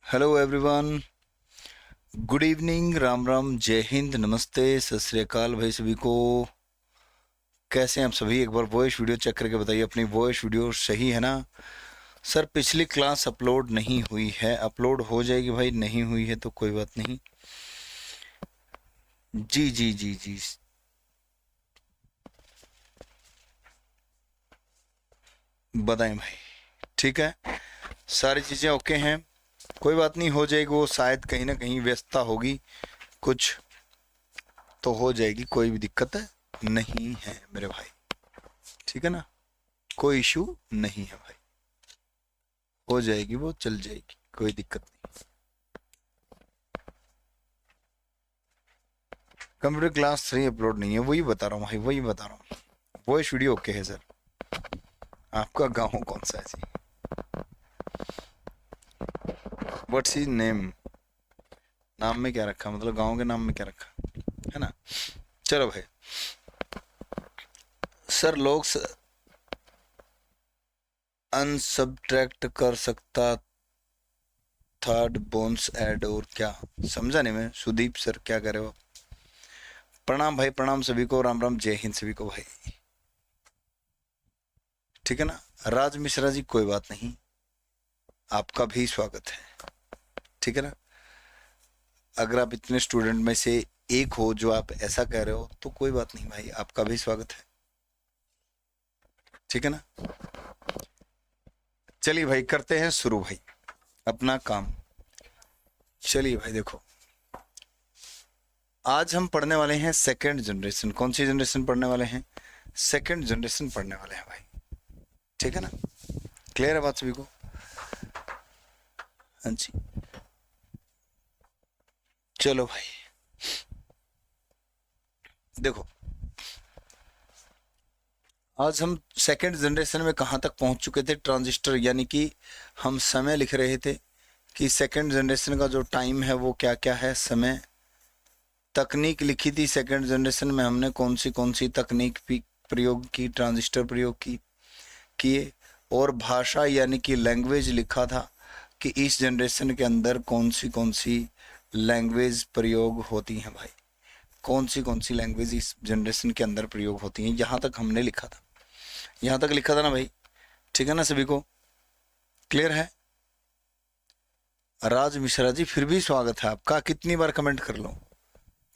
Hello everyone. Good evening, Ram Ram, जय हिंद, नमस्ते, सत श्री अकाल भाई सभी को। कैसे हैं आप सभी? एक बार वॉइस वीडियो चेक करके बताइए अपनी वॉइस वीडियो सही है ना। सर पिछली क्लास अपलोड नहीं हुई है, अपलोड हो जाएगी भाई, नहीं हुई है तो कोई बात नहीं। जी जी जी जी, बताएं भाई। ठीक है, सारी चीज़ें ओके हैं, कोई बात नहीं, हो जाएगी। वो शायद कहीं ना कहीं व्यस्तता होगी कुछ, तो हो जाएगी, कोई भी दिक्कत नहीं है मेरे भाई। ठीक है ना, कोई इशू नहीं है भाई, हो जाएगी, वो चल जाएगी, कोई दिक्कत नहीं। कंप्यूटर क्लास 3 अपलोड नहीं है, वही बता रहा हूँ भाई, वही बता रहा हूँ। वॉइस वीडियो ओके है सर। आपका गाँव कौन सा है जी? What's his name? नाम में क्या रखा, मतलब गाँव के नाम में क्या रखा है ना। चलो भाई, सर लोग अनसब्ट्रैक्ट कर सकता थर्ड बोन्स ऐड और क्या? समझा नहीं मैं, सुदीप सर क्या कर रहे हो? प्रणाम भाई, प्रणाम सभी को, राम राम, जय हिंद सभी को भाई। ठीक है ना, राज मिश्रा जी कोई बात नहीं, आपका भी स्वागत है। ठीक है ना, अगर आप इतने स्टूडेंट में से एक हो जो आप ऐसा कह रहे हो तो कोई बात नहीं भाई, आपका भी स्वागत है। ठीक है ना, चलिए भाई करते हैं शुरू भाई अपना काम। चलिए भाई देखो, आज हम पढ़ने वाले हैं सेकंड जनरेशन। कौन सी जनरेशन पढ़ने वाले हैं? सेकंड जनरेशन पढ़ने वाले हैं भाई। ठीक है ना, क्लियर है बात सभी को? हाँ जी, चलो भाई देखो, आज हम सेकंड जनरेशन में कहाँ तक पहुंच चुके थे? ट्रांजिस्टर, यानी कि हम समय लिख रहे थे कि सेकंड जनरेशन का जो टाइम है वो क्या क्या है, समय। तकनीक लिखी थी सेकंड जनरेशन में हमने, कौन सी तकनीक प्रयोग की, ट्रांजिस्टर प्रयोग की किए। और भाषा यानी कि लैंग्वेज लिखा था कि इस जनरेशन के अंदर कौन सी लैंग्वेज प्रयोग होती हैं भाई, कौन सी लैंग्वेज इस जनरेशन के अंदर प्रयोग होती हैं। यहाँ तक हमने लिखा था, यहाँ तक लिखा था ना भाई? ठीक है ना, सभी को क्लियर है? राज मिश्रा जी फिर भी स्वागत है आपका, कितनी बार कमेंट कर लो,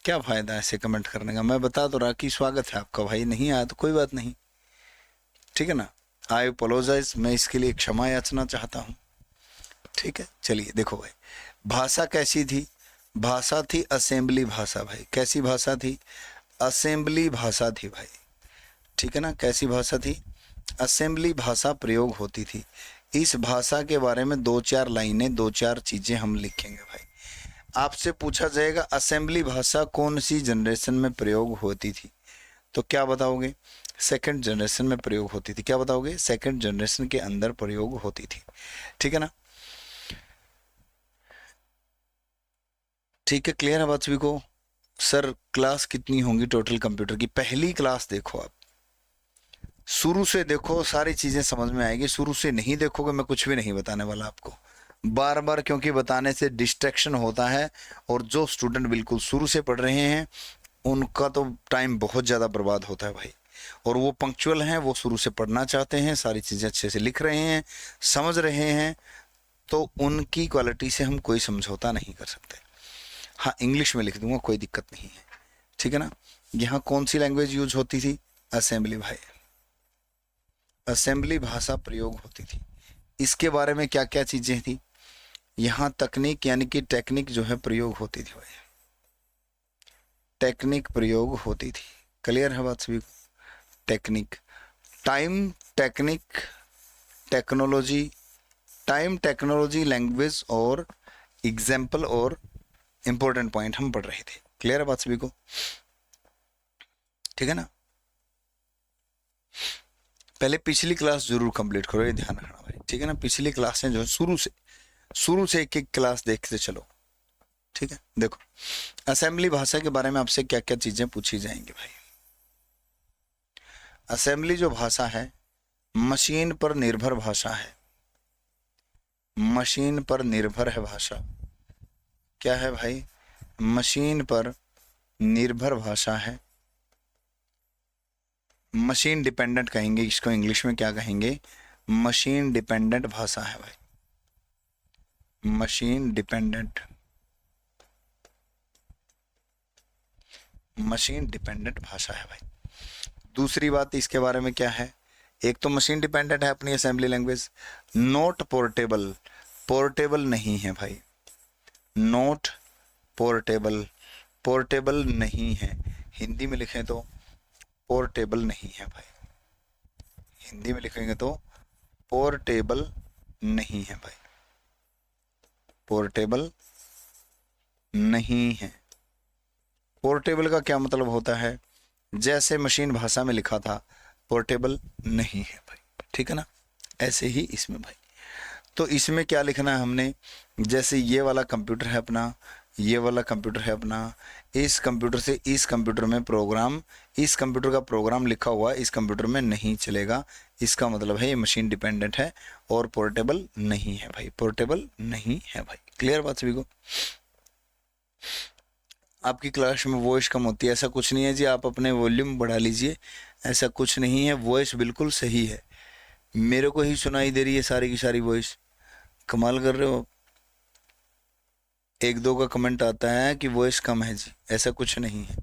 क्या फायदा ऐसे कमेंट करने का? मैं बता तो रहा कि स्वागत है आपका भाई, नहीं आया तो कोई बात नहीं। ठीक है ना, आई अपोलोजाइज, मैं इसके लिए क्षमा याचना चाहता हूँ। ठीक है, चलिए देखो भाई, भाषा कैसी थी? भाषा थी असेंबली भाषा भाई। कैसी भाषा थी? असेंबली भाषा थी भाई। ठीक है ना, कैसी भाषा थी? असेंबली भाषा प्रयोग होती थी। इस भाषा के बारे में दो चार लाइनें, दो चार चीजें हम लिखेंगे भाई। आपसे पूछा जाएगा असेंबली भाषा कौन सी जनरेशन में प्रयोग होती थी, तो क्या बताओगे? सेकंड जनरेशन में प्रयोग होती थी। क्या बताओगे? सेकंड जनरेशन के अंदर प्रयोग होती थी। ठीक है ना, ठीक है, क्लियर है बात सभी को? सर क्लास कितनी होंगी टोटल कंप्यूटर की? पहली क्लास देखो आप, शुरू से देखो, सारी चीजें समझ में आएगी। शुरू से नहीं देखोगे मैं कुछ भी नहीं बताने वाला आपको, बार बार, क्योंकि बताने से डिस्ट्रैक्शन होता है। और जो स्टूडेंट बिल्कुल शुरू से पढ़ रहे हैं उनका तो टाइम बहुत ज़्यादा बर्बाद होता है भाई। और वो पंक्चुअल हैं, वो शुरू से पढ़ना चाहते हैं, सारी चीज़ें अच्छे से लिख रहे हैं, समझ रहे हैं, तो उनकी क्वालिटी से हम कोई समझौता नहीं कर सकते। हाँ, इंग्लिश में लिख दूंगा, कोई दिक्कत नहीं है। ठीक है ना, यहाँ कौन सी लैंग्वेज यूज होती थी? असेंबली भाई, असेंबली भाषा प्रयोग होती थी। इसके बारे में क्या क्या चीज़ें थी? यहाँ तकनीक यानी कि टेक्निक जो है प्रयोग होती थी भाई, टेक्निक प्रयोग होती थी। क्लियर है बात सभी को? Technique, time, technique, technology, time, technology, language और एग्जाम्पल और इंपॉर्टेंट पॉइंट हम पढ़ रहे थे। क्लियर है बात सभी को? ठीक है ना, पहले पिछली क्लास जरूर कंप्लीट करो, ये ध्यान रखना भाई। ठीक है ना, पिछली क्लासें जो शुरू से एक एक क्लास देखते चलो। ठीक है, देखो असेंबली भाषा के बारे में आपसे क्या क्या चीजें पूछी जाएंगी भाई। असेंबली जो भाषा है, मशीन पर निर्भर भाषा है। मशीन पर निर्भर है भाषा। क्या है भाई? मशीन पर निर्भर भाषा है। मशीन डिपेंडेंट कहेंगे इसको, इंग्लिश में क्या कहेंगे? मशीन डिपेंडेंट भाषा है भाई, मशीन डिपेंडेंट, मशीन डिपेंडेंट भाषा है भाई। दूसरी बात इसके बारे में क्या है? एक तो मशीन डिपेंडेंट है अपनी assembly language. Note portable, portable नहीं है भाई, नोट पोर्टेबल, पोर्टेबल नहीं है। हिंदी में लिखें तो पोर्टेबल नहीं है भाई, हिंदी में लिखेंगे तो पोर्टेबल नहीं है भाई, पोर्टेबल नहीं है। पोर्टेबल का क्या मतलब होता है? जैसे मशीन भाषा में लिखा था पोर्टेबल नहीं है भाई, ठीक है ना, ऐसे ही इसमें भाई। तो इसमें क्या लिखना है हमने? जैसे ये वाला कंप्यूटर है अपना, ये वाला कंप्यूटर है अपना, इस कंप्यूटर से इस कंप्यूटर में प्रोग्राम, इस कंप्यूटर का प्रोग्राम लिखा हुआ इस कंप्यूटर में नहीं चलेगा। इसका मतलब है ये मशीन डिपेंडेंट है और पोर्टेबल नहीं है भाई, पोर्टेबल नहीं है भाई। क्लियर बात सभी को? आपकी क्लास में वॉइस कम होती है, ऐसा कुछ नहीं है जी, आप अपने वॉल्यूम बढ़ा लीजिए, ऐसा कुछ नहीं है, वॉइस बिल्कुल सही है। मेरे को ही सुनाई दे रही है सारी की सारी वॉइस, कमाल कर रहे हो। एक दो का कमेंट आता है कि वॉइस कम है जी, ऐसा कुछ नहीं है,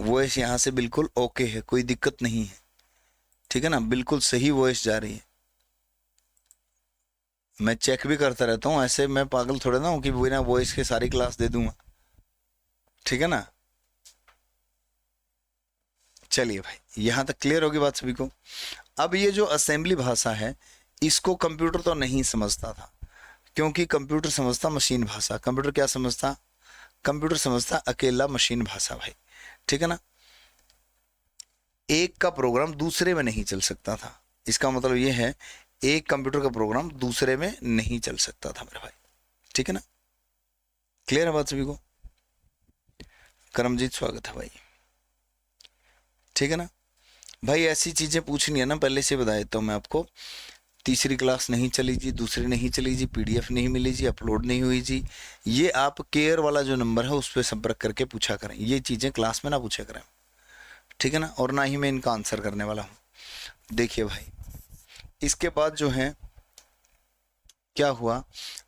वॉइस यहाँ से बिल्कुल ओके है, कोई दिक्कत नहीं है, ठीक है ना, बिल्कुल सही वॉइस जा रही है। मैं चेक भी करता रहता हूँ, ऐसे मैं पागल थोड़ा ना हूँ कि बिना वॉइस के सारी क्लास दे दूंगा, ठीक है ना। चलिए भाई, यहाँ तक क्लियर होगी बात सभी को। अब ये जो असेंबली भाषा है इसको कंप्यूटर तो नहीं समझता था, क्योंकि कंप्यूटर समझता मशीन भाषा। कंप्यूटर क्या समझता? कंप्यूटर समझता अकेला मशीन भाषा भाई, ठीक है ना। एक का प्रोग्राम दूसरे में नहीं चल सकता था, इसका मतलब ये है एक कंप्यूटर का प्रोग्राम दूसरे में नहीं चल सकता था मेरे भाई, ठीक है ना। क्लियर है बात सभी को? करमजीत स्वागत है भाई, ठीक है ना भाई। ऐसी चीजें पूछनी है ना, पहले से बता देता हूँ मैं आपको। तीसरी क्लास नहीं चली जी, दूसरी नहीं चली जी, पीडीएफ नहीं मिली जी, अपलोड नहीं हुई जी, ये आप केयर वाला जो नंबर है उस पर संपर्क करके पूछा करें, ये चीज़ें क्लास में ना पूछा करें, ठीक है ना। और ना ही मैं इनका आंसर करने वाला हूँ। देखिए भाई, इसके बाद जो है क्या हुआ,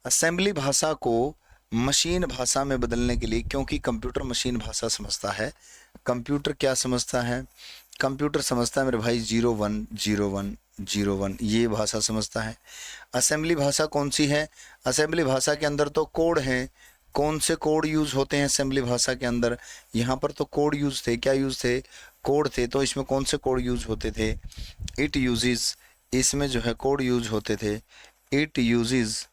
असेंबली भाषा को मशीन भाषा में बदलने के लिए, क्योंकि कंप्यूटर मशीन भाषा समझता है। कंप्यूटर क्या समझता है? कंप्यूटर समझता है मेरे भाई 010101, ये भाषा समझता है। असेंबली भाषा कौन सी है? असेंबली भाषा के अंदर तो कोड है। कौन से कोड यूज होते हैं असेंबली भाषा के अंदर? यहाँ पर तो कोड यूज थे, क्या यूज थे? कोड थे। तो इसमें कौन से कोड यूज होते थे? इट यूजेस, इसमें जो है कोड यूज होते थे, it uses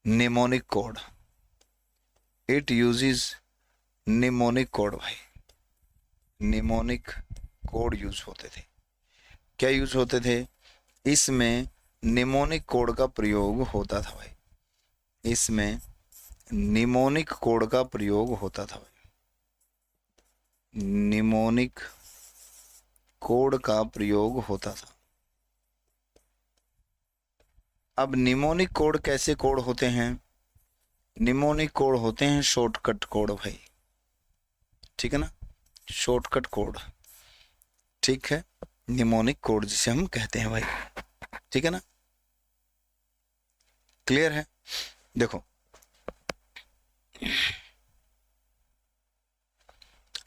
mnemonic code, it uses mnemonic code भाई, निमोनिक कोड यूज होते थे। क्या यूज होते थे? इसमें निमोनिक कोड का प्रयोग होता था भाई, इसमें निमोनिक कोड का प्रयोग होता था भाई, निमोनिक कोड का प्रयोग होता था। अब निमोनिक कोड कैसे कोड होते हैं? निमोनिक कोड होते हैं शॉर्टकट कोड भाई, ठीक है ना, शॉर्टकट कोड, ठीक है, निमोनिक कोड जिसे हम कहते हैं भाई, ठीक है ना। क्लियर है? देखो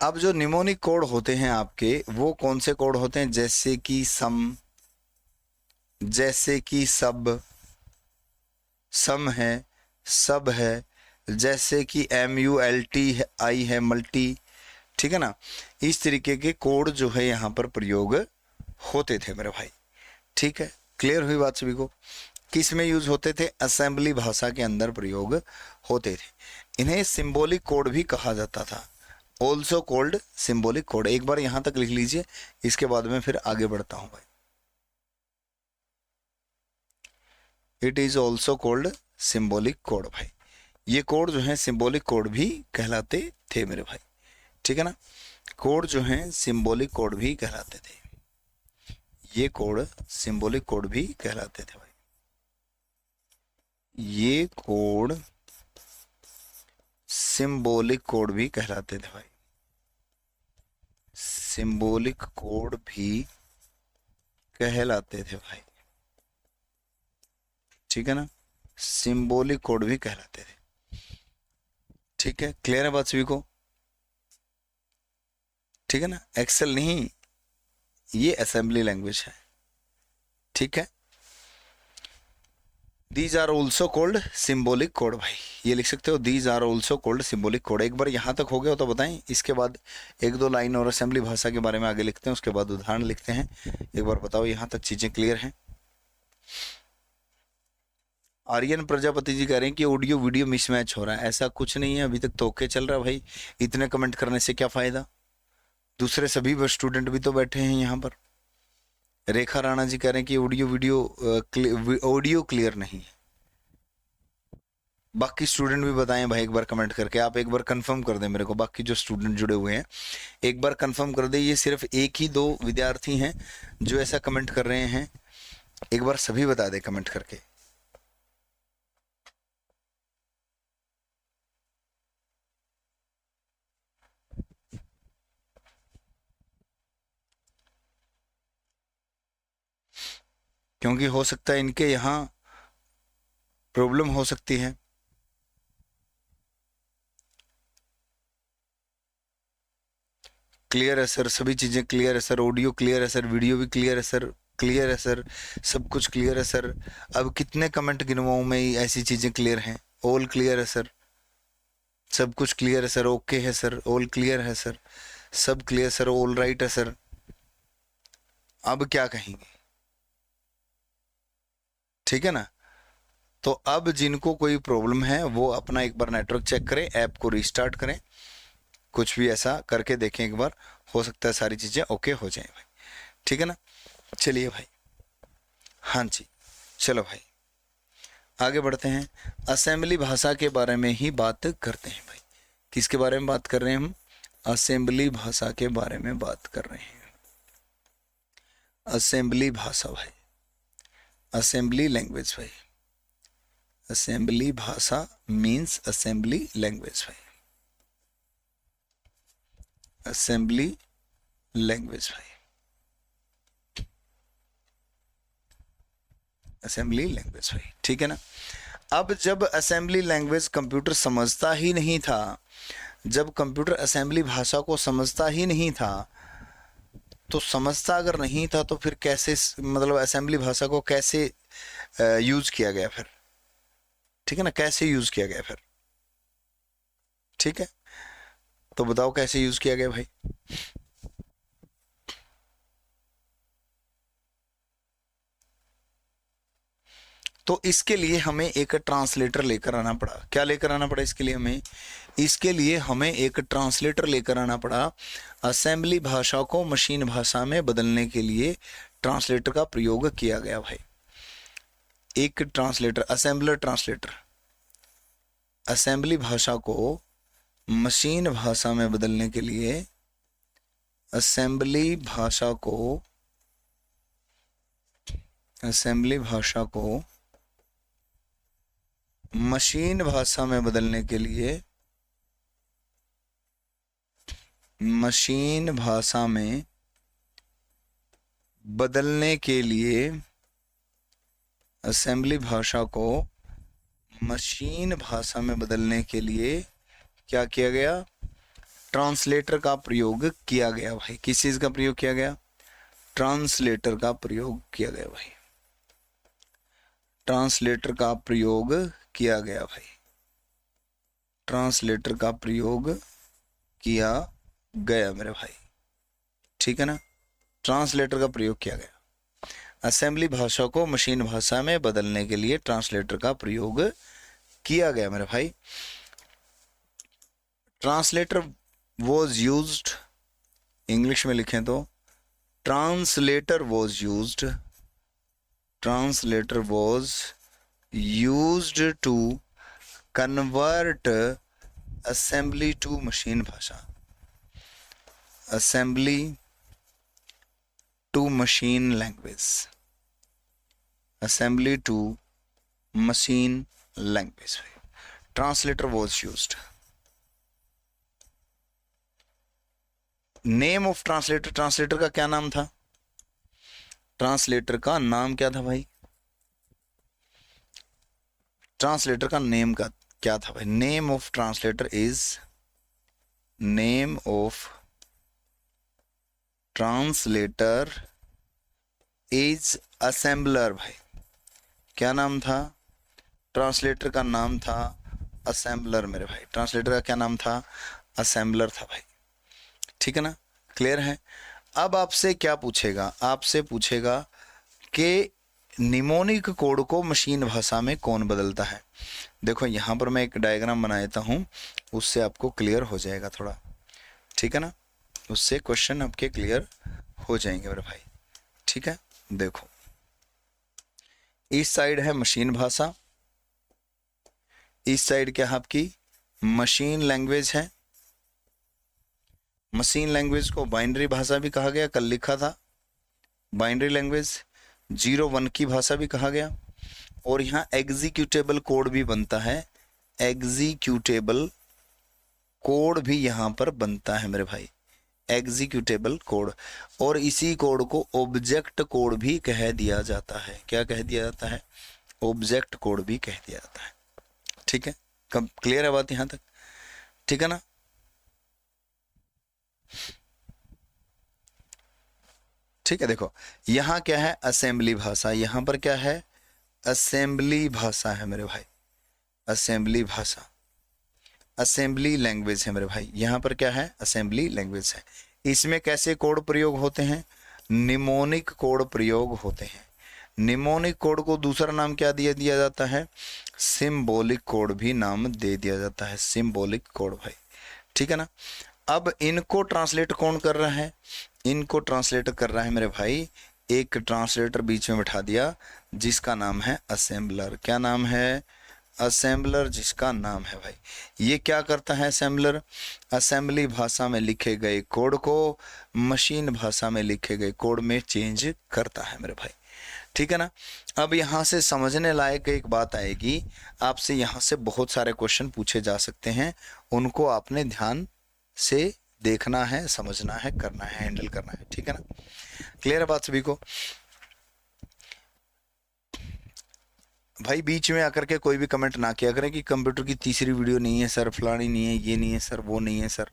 अब जो निमोनिक कोड होते हैं आपके, वो कौन से कोड होते हैं? जैसे कि सम, जैसे कि सब, सम है, सब है, जैसे कि MULTI है, मल्टी, ठीक है ना। इस तरीके के कोड जो है यहाँ पर प्रयोग होते थे मेरे भाई, ठीक है। क्लियर हुई बात सभी को? किस में यूज होते थे? असेंबली भाषा के अंदर प्रयोग होते थे। इन्हें सिंबॉलिक कोड भी कहा जाता था, ऑल्सो कॉल्ड सिंबॉलिक कोड। एक बार यहाँ तक लिख लीजिए, इसके बाद में फिर आगे बढ़ता हूँ भाई। It is also called symbolic code भाई, ये कोड जो है सिंबॉलिक कोड भी कहलाते थे मेरे भाई, ठीक है ना। कोड जो है सिंबॉलिक कोड भी कहलाते थे, ये कोड सिंबॉलिक कोड भी कहलाते थे भाई। ये कोड सिंबॉलिक कोड भी कहलाते थे भाई, सिंबॉलिक कोड भी कहलाते थे भाई, ठीक है ना, सिंबॉलिक कोड भी कहलाते थे। ठीक है, क्लियर है बात सभी को? ठीक है ना, एक्सेल नहीं, ये असेंबली लैंग्वेज है। ठीक है, these are also called symbolic code भाई, ये लिख सकते हो, these are also called symbolic code. एक बार यहाँ तक हो गया हो तो बताएं, इसके बाद एक दो लाइन और असेंबली भाषा के बारे में आगे लिखते हैं, उसके बाद उदाहरण लिखते हैं। एक बार बताओ यहाँ तक चीजें क्लियर हैं? आर्यन प्रजापति जी कह रहे हैं कि ऑडियो वीडियो मिसमैच हो रहा है, ऐसा कुछ नहीं है, अभी तक तो ओके चल रहा है भाई, इतने कमेंट करने से क्या फायदा, दूसरे सभी स्टूडेंट भी तो बैठे हैं यहाँ पर। रेखा राणा जी कह रहे हैं कि ऑडियो क्लियर नहीं है। बाकी स्टूडेंट भी बताएं भाई, एक बार कमेंट करके, आप एक बार कंफर्म कर दें मेरे को, बाकी जो स्टूडेंट जुड़े हुए हैं एक बार कंफर्म कर दें। ये सिर्फ एक ही दो विद्यार्थी हैं जो ऐसा कमेंट कर रहे हैं, एक बार सभी बता दें कमेंट करके। क्योंकि हो सकता है इनके यहाँ प्रॉब्लम हो सकती है। क्लियर है सर, सभी चीज़ें क्लियर है सर, ऑडियो क्लियर है सर, वीडियो भी क्लियर है सर, क्लियर है सर, सब कुछ क्लियर है सर। अब कितने कमेंट गिनवाऊँ मैं, ऐसी चीज़ें क्लियर हैं? ऑल क्लियर है सर, सब कुछ क्लियर है सर, ओके है सर, ऑल क्लियर है सर, सब क्लियर सर, ऑल राइट है सर। अब क्या कहेंगे? ठीक है ना, तो अब जिनको कोई प्रॉब्लम है वो अपना एक बार नेटवर्क चेक करें, ऐप को रीस्टार्ट करें, कुछ भी ऐसा करके देखें एक बार, हो सकता है सारी चीज़ें ओके हो जाए भाई। ठीक है ना, चलिए भाई, हाँ जी, चलो भाई आगे बढ़ते हैं, असेंबली भाषा के बारे में ही बात करते हैं भाई। किसके बारे में बात कर रहे हैं हम? असेंबली भाषा के बारे में बात कर रहे हैं। असेंबली भाषा भाई, असेंबली लैंग्वेज भाई, असेंबली भाषा मीन्स असेंबली लैंग्वेज भाई, असेंबली लैंग्वेज भाई, असेंबली लैंग्वेज भाई। ठीक है ना, अब जब असेंबली लैंग्वेज कंप्यूटर समझता ही नहीं था, जब कंप्यूटर असेंबली भाषा को समझता ही नहीं था, तो समझता अगर नहीं था तो फिर कैसे, मतलब असेंबली भाषा को कैसे यूज किया गया फिर? ठीक है ना, कैसे यूज किया गया फिर? ठीक है, तो बताओ कैसे यूज किया गया भाई? तो इसके लिए हमें एक ट्रांसलेटर लेकर आना पड़ा। क्या लेकर आना पड़ा इसके लिए हमें? इसके लिए हमें एक ट्रांसलेटर लेकर आना पड़ा। असेंबली भाषा को मशीन भाषा में बदलने के लिए ट्रांसलेटर का प्रयोग किया गया भाई। एक ट्रांसलेटर, असेंबलर ट्रांसलेटर, असेंबली भाषा को मशीन भाषा में बदलने के लिए, असेंबली भाषा को, असेंबली भाषा को मशीन भाषा में बदलने के लिए, मशीन भाषा में बदलने के लिए, असेंबली भाषा को मशीन भाषा में बदलने के लिए क्या किया गया? ट्रांसलेटर का प्रयोग किया गया भाई। किस चीज का प्रयोग किया गया? ट्रांसलेटर का प्रयोग किया गया भाई, ट्रांसलेटर का प्रयोग किया गया भाई, ट्रांसलेटर का प्रयोग किया गया मेरे भाई। ठीक है ना, ट्रांसलेटर का प्रयोग किया गया। असेंबली भाषा को मशीन भाषा में बदलने के लिए ट्रांसलेटर का प्रयोग किया गया मेरे भाई। ट्रांसलेटर वॉज यूज्ड, इंग्लिश में लिखें तो translator was used, translator was used to convert assembly to machine भाषा, assembly to machine language, assembly to machine language. Translator was used. Name of translator, translator का क्या नाम था? ट्रांसलेटर का नाम क्या था भाई? ट्रांसलेटर का नेम का क्या था भाई? Name of translator is, name of translator is assembler. भाई क्या नाम था? ट्रांसलेटर का नाम था असेंबलर मेरे भाई। ट्रांसलेटर का क्या नाम था? असेंबलर था भाई। ठीक है ना, क्लियर है? अब आपसे क्या पूछेगा? आपसे पूछेगा कि निमोनिक कोड को मशीन भाषा में कौन बदलता है। देखो यहाँ पर मैं एक डायग्राम बना देता हूँ, उससे आपको क्लियर हो जाएगा थोड़ा। ठीक है ना, उससे क्वेश्चन आपके क्लियर हो जाएंगे मेरे भाई। ठीक है, देखो इस साइड है मशीन भाषा, इस साइड क्या है आपकी? मशीन लैंग्वेज है। मशीन लैंग्वेज को बाइनरी भाषा भी कहा गया, कल लिखा था। बाइनरी लैंग्वेज 0-1 की भाषा भी कहा गया। और यहाँ एग्जीक्यूटेबल कोड भी बनता है, एग्जीक्यूटेबल कोड भी यहाँ पर बनता है मेरे भाई, एग्जीक्यूटेबल कोड। और इसी कोड को ऑब्जेक्ट कोड भी कह दिया जाता है। क्या कह दिया जाता है? ऑब्जेक्ट कोड भी कह दिया जाता है। ठीक है, कब क्लियर है बात यहाँ तक? ठीक है ना। ठीक है, देखो यहाँ क्या है? असेंबली भाषा। यहाँ पर क्या है? असेंबली भाषा है मेरे भाई, असेंबली भाषा, असेंबली लैंग्वेज है मेरे भाई। यहाँ पर क्या है? असेंबली लैंग्वेज है। इसमें कैसे कोड प्रयोग होते हैं? निमोनिक कोड प्रयोग होते हैं। निमोनिक कोड को दूसरा नाम क्या दिया दिया जाता है? सिंबॉलिक कोड भी नाम दे दिया जाता है, सिंबॉलिक कोड भाई। ठीक है ना। अब इनको ट्रांसलेट कौन कर रहा है? इनको ट्रांसलेट कर रहा है मेरे भाई एक ट्रांसलेटर बीच में बैठा दिया, जिसका नाम है असेंबलर। क्या नाम है? असेंबलर, जिसका नाम है भाई। ये क्या करता है असेंबलर? असेंबली भाषा में लिखे गए कोड को मशीन भाषा में लिखे गए कोड में चेंज करता है मेरे भाई। ठीक है ना। अब यहाँ से समझने लायक एक बात आएगी, आपसे यहाँ से बहुत सारे क्वेश्चन पूछे जा सकते हैं, उनको आपने ध्यान से देखना है, समझना है, करना है, हैंडल करना है। ठीक है ना, क्लियर है बात सभी को? भाई बीच में आकर के कोई भी कमेंट ना किया करें कि कंप्यूटर की तीसरी वीडियो नहीं है सर, फलानी नहीं है, ये नहीं है सर, वो नहीं है सर।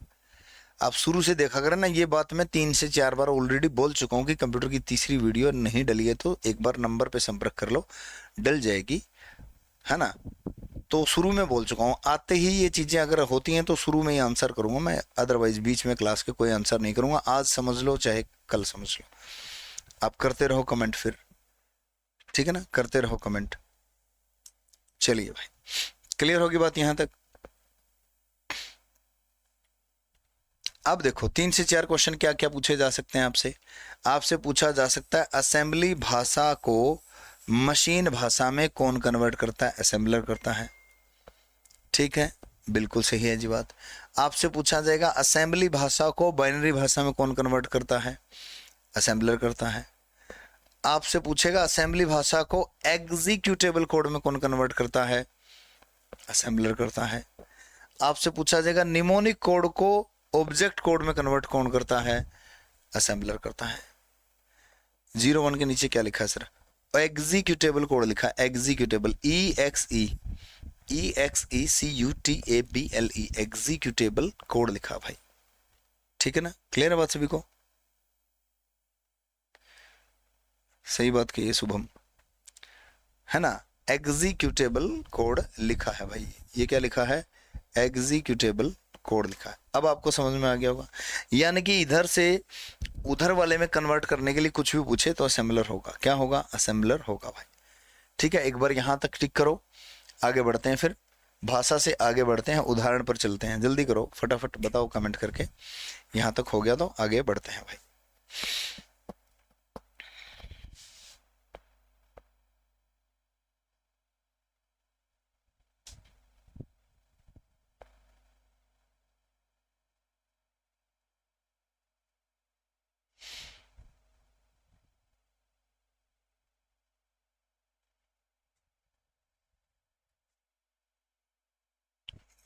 आप शुरू से देखा करें ना। ये बात मैं 3 से 4 बार ऑलरेडी बोल चुका हूँ कि कंप्यूटर की तीसरी वीडियो नहीं डली है तो एक बार नंबर पे संपर्क कर लो, डल जाएगी, है ना। तो शुरू में बोल चुका हूँ, आते ही ये चीज़ें अगर होती हैं तो शुरू में ही आंसर करूँगा मैं, अदरवाइज बीच में क्लास के कोई आंसर नहीं करूँगा। आज समझ लो चाहे कल समझ लो, आप करते रहो कमेंट फिर। ठीक है ना, करते रहो कमेंट। चलिए भाई, क्लियर होगी बात यहाँ तक? अब देखो 3 से 4 क्वेश्चन क्या क्या पूछे जा सकते हैं आपसे। आपसे पूछा जा सकता है असेंबली भाषा को मशीन भाषा में कौन कन्वर्ट करता है? असेंबलर करता है। ठीक है, बिल्कुल सही है जी बात। आपसे पूछा जाएगा असेंबली भाषा को बाइनरी भाषा में कौन कन्वर्ट करता है? असेंबलर करता है। आपसे पूछेगा असेंबली भाषा को एग्जीक्यूटेबल कोड में कौन कन्वर्ट करता है? असेंबलर करता है। आपसे पूछा जाएगा निमोनिक कोड को ऑब्जेक्ट कोड में कन्वर्ट कौन करता है? असेंबलर करता है। 0-1 के नीचे क्या लिखा है सर? एग्जीक्यूटेबल कोड लिखा है, एग्जीक्यूटेबल, EXECUTABLE, एग्जीक्यूटेबल कोड लिखा भाई। ठीक है ना, क्लियर है बात सभी को? सही बात कही शुभम, है ना। एग्जीक्यूटेबल कोड लिखा है भाई, ये क्या लिखा है? एग्जीक्यूटेबल कोड लिखा है। अब आपको समझ में आ गया होगा। यानी कि इधर से उधर वाले में कन्वर्ट करने के लिए कुछ भी पूछे तो असेंबलर होगा। क्या होगा? असेंबलर होगा भाई। ठीक है, एक बार यहाँ तक टिक करो, आगे बढ़ते हैं, फिर भाषा से आगे बढ़ते हैं, उदाहरण पर चलते हैं। जल्दी करो, फटाफट बताओ कमेंट करके। यहाँ तक हो गया तो आगे बढ़ते हैं भाई।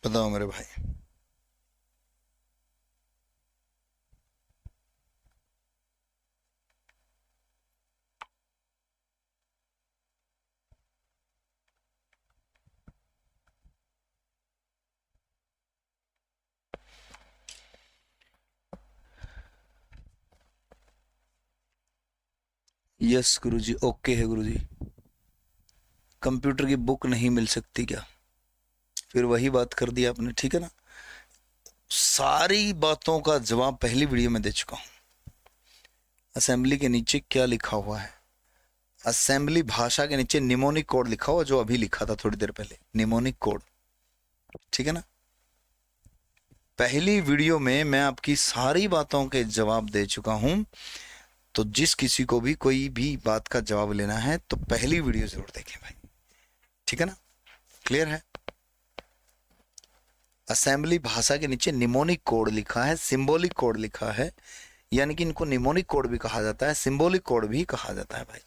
बताओ मेरे भाई। यस गुरुजी, ओके है गुरुजी। कंप्यूटर की बुक नहीं मिल सकती क्या? फिर वही बात कर दी आपने, ठीक है ना। सारी बातों का जवाब पहली वीडियो में दे चुका हूं। असेंबली के नीचे क्या लिखा हुआ है? असेंबली भाषा के नीचे निमोनिक कोड लिखा हुआ, जो अभी लिखा था थोड़ी देर पहले, निमोनिक कोड, ठीक है ना। पहली वीडियो में मैं आपकी सारी बातों के जवाब दे चुका हूं। तो जिस किसी को भी कोई भी बात का जवाब लेना है तो पहली वीडियो जरूर देखें भाई, ठीक है ना। क्लियर है? असेंबली भाषा के नीचे निमोनिक कोड लिखा है, सिंबॉलिक कोड लिखा है, यानी कि इनको निमोनिक कोड भी कहा जाता है, सिंबॉलिक कोड भी कहा जाता है भाई,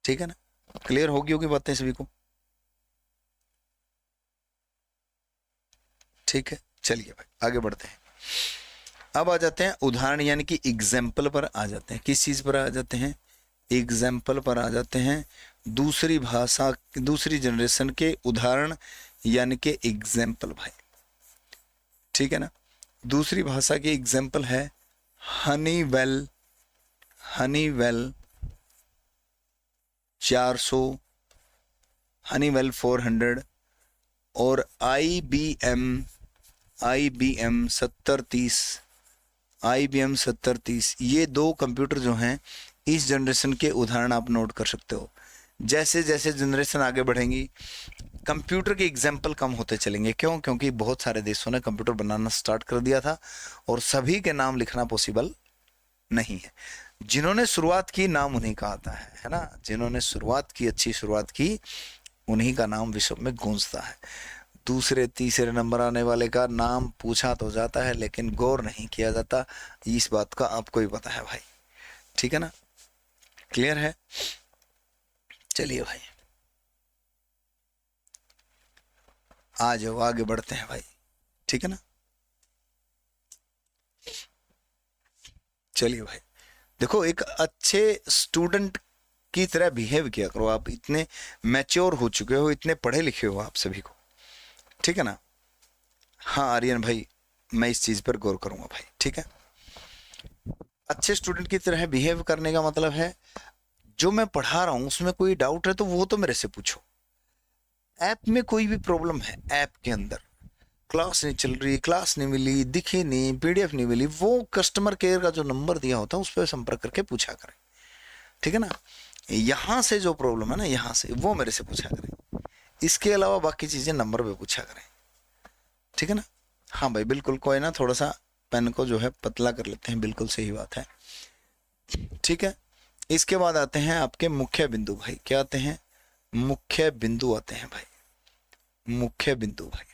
ठीक है ना। क्लियर होगी बातें सभी को? ठीक है, चलिए भाई आगे बढ़ते हैं। अब आ जाते हैं उदाहरण यानी कि एग्जाम्पल पर आ जाते हैं। किस चीज पर आ जाते हैं? एग्जाम्पल पर आ जाते हैं। दूसरी भाषा, दूसरी जनरेशन के उदाहरण यानी कि एग्जाम्पल भाई, ठीक है ना। दूसरी भाषा की एग्जाम्पल है हनीवेल, हनीवेल 400, हनीवेल 400 और IBM 7030, IBM 7030। ये दो कंप्यूटर जो हैं इस जनरेशन के उदाहरण आप नोट कर सकते हो। जैसे जैसे जनरेशन आगे बढ़ेंगी कंप्यूटर के एग्जाम्पल कम होते चलेंगे। क्यों? क्योंकि बहुत सारे देशों ने कंप्यूटर बनाना स्टार्ट कर दिया था और सभी के नाम लिखना पॉसिबल नहीं है। जिन्होंने शुरुआत की नाम उन्हीं का आता है ना। जिन्होंने शुरुआत की, अच्छी शुरुआत की, उन्हीं का नाम विश्व में गूंजता है। दूसरे तीसरे नंबर आने वाले का नाम पूछा तो जाता है लेकिन गौर नहीं किया जाता। इस बात का आपको ही पता है भाई, ठीक है ना। क्लियर है? चलिए भाई आ जाओ, आगे बढ़ते हैं भाई, ठीक है ना। चलिए भाई देखो, एक अच्छे स्टूडेंट की तरह बिहेव किया करो। आप इतने मैच्योर हो चुके हो, इतने पढ़े लिखे हो आप सभी को, ठीक है ना। हाँ आर्यन भाई, मैं इस चीज पर गौर करूंगा भाई, ठीक है। अच्छे स्टूडेंट की तरह बिहेव करने का मतलब है जो मैं पढ़ा रहा हूं उसमें कोई डाउट है तो वो तो मेरे से पूछो। ऐप में कोई भी प्रॉब्लम है, ऐप के अंदर क्लास नहीं चल रही, क्लास नहीं मिली, दिखी नहीं, PDF नहीं मिली, वो कस्टमर केयर का जो नंबर दिया होता है उस पर संपर्क करके पूछा करें, ठीक है ना। यहां से जो प्रॉब्लम है ना, यहां से वो मेरे से पूछा करें। इसके अलावा बाकी चीजें नंबर पे पूछा करें, ठीक है ना। हाँ भाई बिल्कुल, कोई ना थोड़ा सा पेन को जो है पतला कर लेते हैं, बिल्कुल सही बात है, ठीक है। इसके बाद आते हैं आपके मुख्य बिंदु भाई। क्या आते हैं? मुख्य बिंदु आते हैं भाई। मुख्य बिंदु भाई,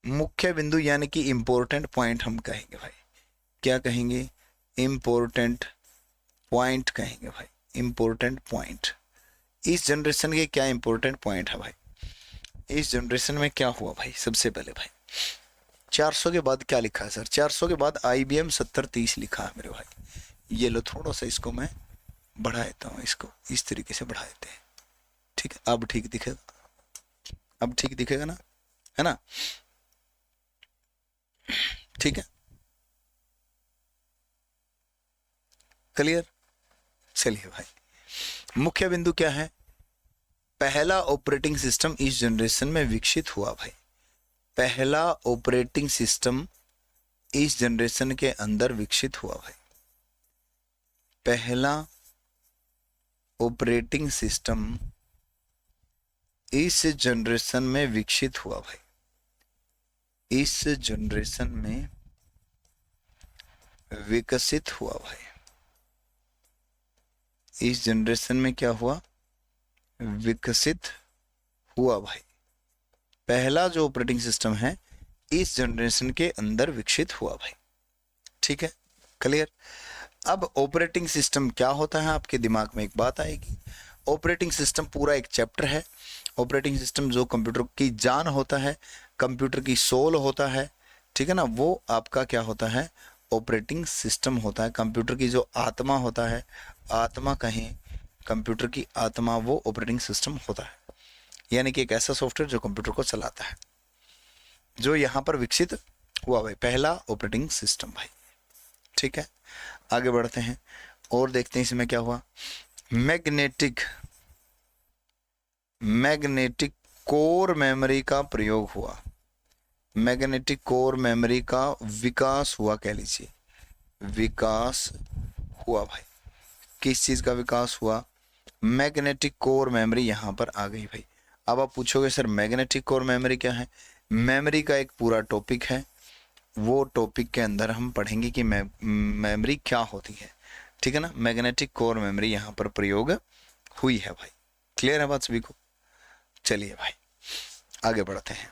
मुख्य बिंदु यानी कि इंपॉर्टेंट पॉइंट हम कहेंगे भाई। क्या कहेंगे? इंपॉर्टेंट पॉइंट कहेंगे भाई। Important point. इस जनरेशन के क्या इंपॉर्टेंट पॉइंट है भाई? इस जनरेशन में क्या हुआ भाई? सबसे पहले भाई 400 के बाद क्या लिखा है सर? 400 के बाद IBM 7030 लिखा है मेरे भाई। ये लो, थोड़ा सा इसको मैं बढ़ा देता हूँ, इसको इस तरीके से बढ़ा देते हैं, ठीक है। अब ठीक दिखेगा, अब ठीक दिखेगा ना, है ना, ठीक है, क्लियर। चलिए भाई मुख्य बिंदु क्या है? पहला ऑपरेटिंग सिस्टम इस जनरेशन में विकसित हुआ भाई। पहला ऑपरेटिंग सिस्टम इस जनरेशन के अंदर विकसित हुआ भाई। पहला ऑपरेटिंग सिस्टम इस जनरेशन में विकसित हुआ भाई। इस जनरेशन में विकसित हुआ भाई। इस जनरेशन में क्या हुआ? विकसित हुआ भाई। पहला जो ऑपरेटिंग सिस्टम है इस जनरेशन के अंदर विकसित हुआ भाई, ठीक है, क्लियर। अब ऑपरेटिंग सिस्टम क्या होता है? आपके दिमाग में एक बात आएगी, ऑपरेटिंग सिस्टम पूरा एक चैप्टर है। ऑपरेटिंग सिस्टम जो कंप्यूटर की जान होता है, कंप्यूटर की सोल होता है, ठीक है ना, वो आपका क्या होता है, ऑपरेटिंग सिस्टम होता है। कंप्यूटर की जो आत्मा होता है, आत्मा कहें, कंप्यूटर की आत्मा, वो ऑपरेटिंग सिस्टम होता है। यानी कि एक ऐसा सॉफ्टवेयर जो कंप्यूटर को चलाता है, जो यहाँ पर विकसित हुआ भाई, पहला ऑपरेटिंग सिस्टम भाई। ठीक है, आगे बढ़ते हैं और देखते हैं इसमें क्या हुआ। मैग्नेटिक मैग्नेटिक कोर मेमोरी का प्रयोग हुआ। मैग्नेटिक कोर मेमोरी का विकास हुआ, कह लीजिए विकास हुआ भाई। किस चीज़ का विकास हुआ? मैग्नेटिक कोर मेमोरी यहाँ पर आ गई भाई। अब आप पूछोगे सर मैग्नेटिक कोर मेमोरी क्या है? मेमोरी का एक पूरा टॉपिक है, वो टॉपिक के अंदर हम पढ़ेंगे कि मेमोरी क्या होती है। ठीक है ना, मैग्नेटिक कोर मेमोरी यहाँ पर प्रयोग हुई है भाई। क्लियर है बात सभी को? चलिए भाई आगे बढ़ते हैं।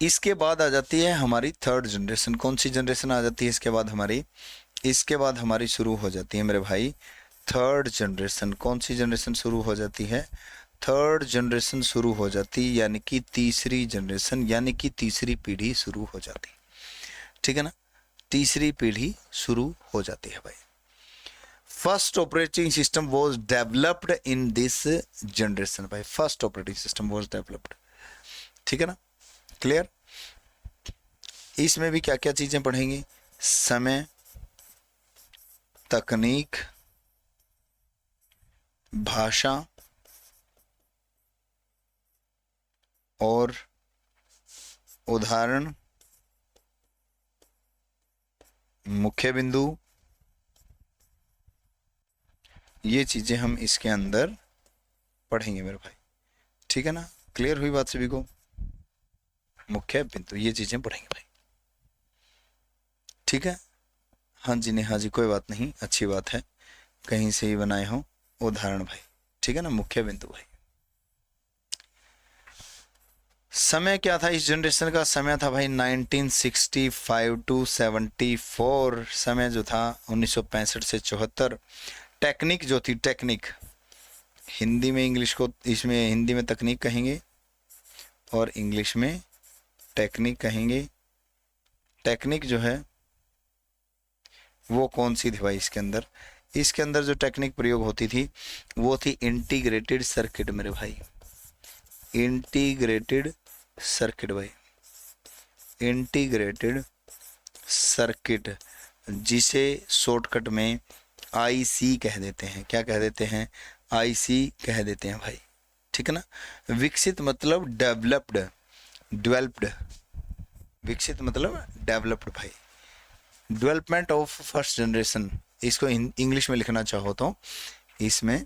इसके बाद आ जाती है हमारी थर्ड जनरेशन। कौन सी जनरेशन आ जाती है इसके बाद हमारी? इसके बाद हमारी शुरू हो जाती है मेरे भाई थर्ड जनरेशन। कौन सी जनरेशन शुरू हो जाती है? थर्ड जनरेशन शुरू हो जाती है, यानी कि तीसरी जनरेशन, यानी कि तीसरी पीढ़ी शुरू हो जाती। ठीक है ना, तीसरी पीढ़ी शुरू हो जाती है भाई। First operating system was developed in this generation भाई। First operating system was developed. ठीक है ना, क्लियर? इसमें भी क्या क्या चीजें पढ़ेंगे? समय, तकनीक, भाषा और उदाहरण, मुख्य बिंदु, ये चीजें हम इसके अंदर पढ़ेंगे मेरे भाई। ठीक है ना, क्लियर हुई बात सभी को? मुख्य बिंदु, ये चीजें पढ़ेंगे भाई। ठीक है, हाँ जी, नहीं हाँ जी, कोई बात नहीं, अच्छी बात है, कहीं से ही बनाए हो उदाहरण भाई। ठीक है ना, मुख्य बिंदु भाई। समय क्या था इस जनरेशन का? समय था भाई 1965 टू 74। समय जो था 1965 से 74। टेक्निक जो थी, टेक्निक हिंदी में, इंग्लिश को इसमें हिंदी में तकनीक कहेंगे और इंग्लिश में टेक्निक कहेंगे। टेक्निक जो है वो कौन सी थी भाई इसके अंदर? इसके अंदर जो टेक्निक प्रयोग होती थी वो थी इंटीग्रेटेड सर्किट मेरे भाई। इंटीग्रेटेड सर्किट भाई, इंटीग्रेटेड सर्किट, जिसे शॉर्टकट में आईसी कह देते हैं। क्या कह देते हैं? आईसी कह देते हैं भाई। ठीक है ना, विकसित मतलब डेवलप्ड, डेवलप्ड, विकसित मतलब डेवलप्ड भाई। डेवलपमेंट ऑफ फर्स्ट जनरेशन, इसको इंग्लिश में लिखना चाहो तो इसमें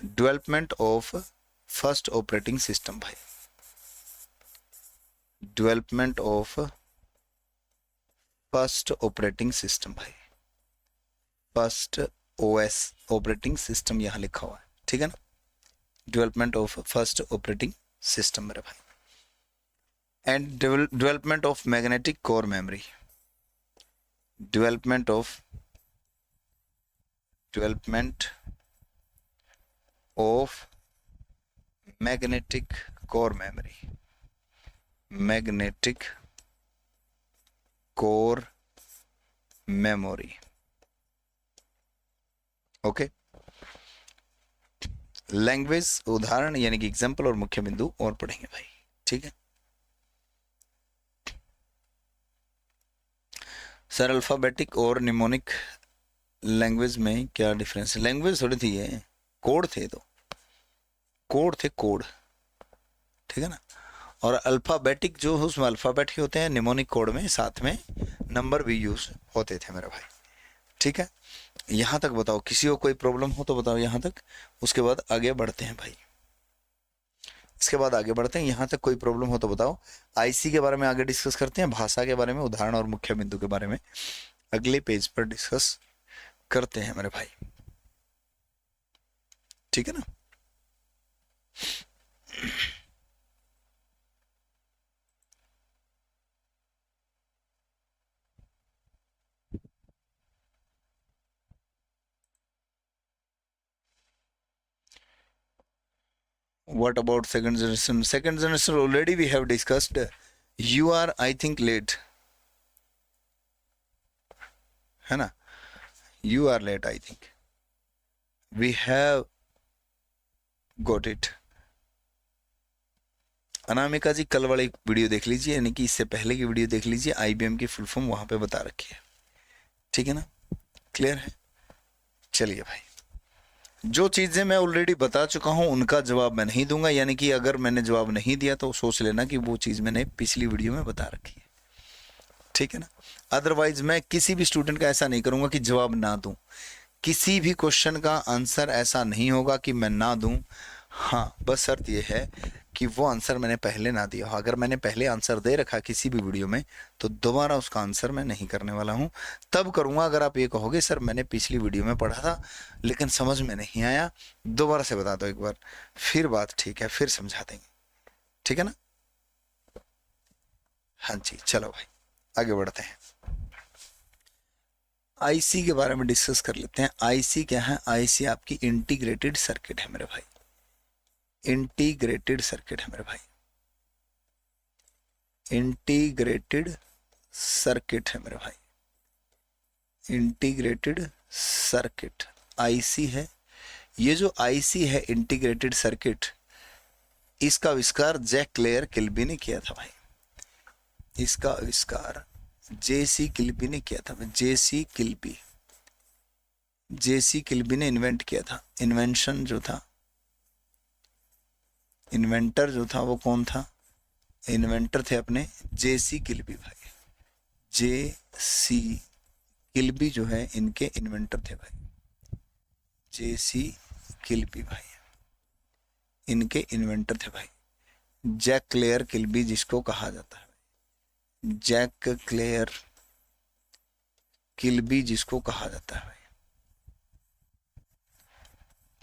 development of first operating system भाई। Development of first operating system भाई, फर्स्ट ओएस ऑपरेटिंग सिस्टम यहाँ लिखा हुआ है। ठीक है ना, development of first operating system मेरे भाई। And development of magnetic core memory, development of magnetic core memory, magnetic core memory. Okay, language, उदाहरण यानी कि एग्जाम्पल और मुख्य बिंदु और पढ़ेंगे भाई। ठीक है सर, अल्फाबेटिक और निमोनिक लैंग्वेज में क्या डिफरेंस है? लैंग्वेज थोड़ी थी ये, कोड थे, तो कोड थे, कोड। ठीक है ना, और अल्फाबेटिक जो है उसमें अल्फाबेट ही होते हैं, निमोनिक कोड में साथ में नंबर भी यूज होते थे मेरे भाई। ठीक है, यहाँ तक बताओ, किसी को कोई प्रॉब्लम हो तो बताओ यहाँ तक, उसके बाद आगे बढ़ते हैं भाई। इसके बाद आगे बढ़ते हैं, यहाँ तक कोई प्रॉब्लम हो तो बताओ। आईसी के बारे में आगे डिस्कस करते हैं, भाषा के बारे में, उदाहरण और मुख्य बिंदु के बारे में अगले पेज पर डिस्कस करते हैं मेरे भाई। ठीक है ना, What about second generation? Second generation already we have discussed. You are, I think, late. है ना? You are late, I think. We have got it. Anamika जी कल वाली वीडियो देख लीजिए, यानी कि इससे पहले की वीडियो देख लीजिए, IBM की फुल फॉर्म वहां पे बता रखी है। ठीक है ना? क्लियर है? चलिए भाई, जो चीजें मैं ऑलरेडी बता चुका हूं उनका जवाब मैं नहीं दूंगा, यानी कि अगर मैंने जवाब नहीं दिया तो सोच लेना कि वो चीज मैंने पिछली वीडियो में बता रखी है। ठीक है ना? अदरवाइज मैं किसी भी स्टूडेंट का ऐसा नहीं करूंगा कि जवाब ना दूं। किसी भी क्वेश्चन का आंसर ऐसा नहीं होगा कि मैं ना दूं। हाँ, बस शर्त यह है कि वो आंसर मैंने पहले ना दिया हो। अगर मैंने पहले आंसर दे रखा किसी भी वीडियो में तो दोबारा उसका आंसर मैं नहीं करने वाला हूँ। तब करूँगा अगर आप ये कहोगे सर मैंने पिछली वीडियो में पढ़ा था लेकिन समझ में नहीं आया, दोबारा से बता दो एक बार, फिर बात ठीक है, फिर समझा देंगे। ठीक है ना? हाँ जी, चलो भाई आगे बढ़ते हैं। आईसी के बारे में डिस्कस कर लेते हैं। आईसी क्या है? आईसी आपकी इंटीग्रेटेड सर्किट है मेरे भाई। इंटीग्रेटेड सर्किट है मेरे भाई। इंटीग्रेटेड सर्किट है मेरे भाई। इंटीग्रेटेड सर्किट आईसी है। ये जो आईसी है इंटीग्रेटेड सर्किट, इसका आविष्कार जैक क्लेयर किल्बी ने किया था भाई। इसका आविष्कार जेसी किल्बी ने किया था। जेसी किल्बी ने इन्वेंट किया था। इन्वेंशन जो था, इन्वेंटर जो था वो कौन था? इन्वेंटर थे अपने जेसी किल्बी भाई। जेसी किल्बी जो है इनके इन्वेंटर थे भाई। जेसी किल्बी भाई इनके इन्वेंटर थे भाई। जैक क्लेयर किल्बी जिसको कहा जाता है, जैक क्लेयर किल्बी जिसको कहा जाता है भाई।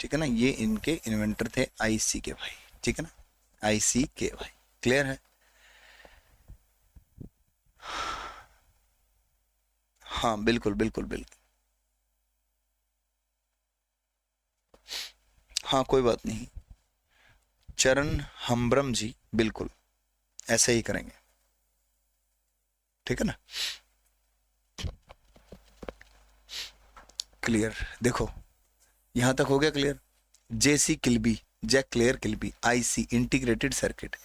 ठीक है ना? ये इनके इन्वेंटर थे आईसी के भाई। ठीक है ना? आईसी के भाई। क्लियर है? हाँ बिल्कुल बिल्कुल बिल्कुल। हाँ कोई बात नहीं, चरण हम्ब्रम जी, बिल्कुल ऐसे ही करेंगे। ठीक है ना? क्लियर? देखो यहां तक हो गया clear. JC Kilby, Jack Clair Kilby, IC integrated circuit,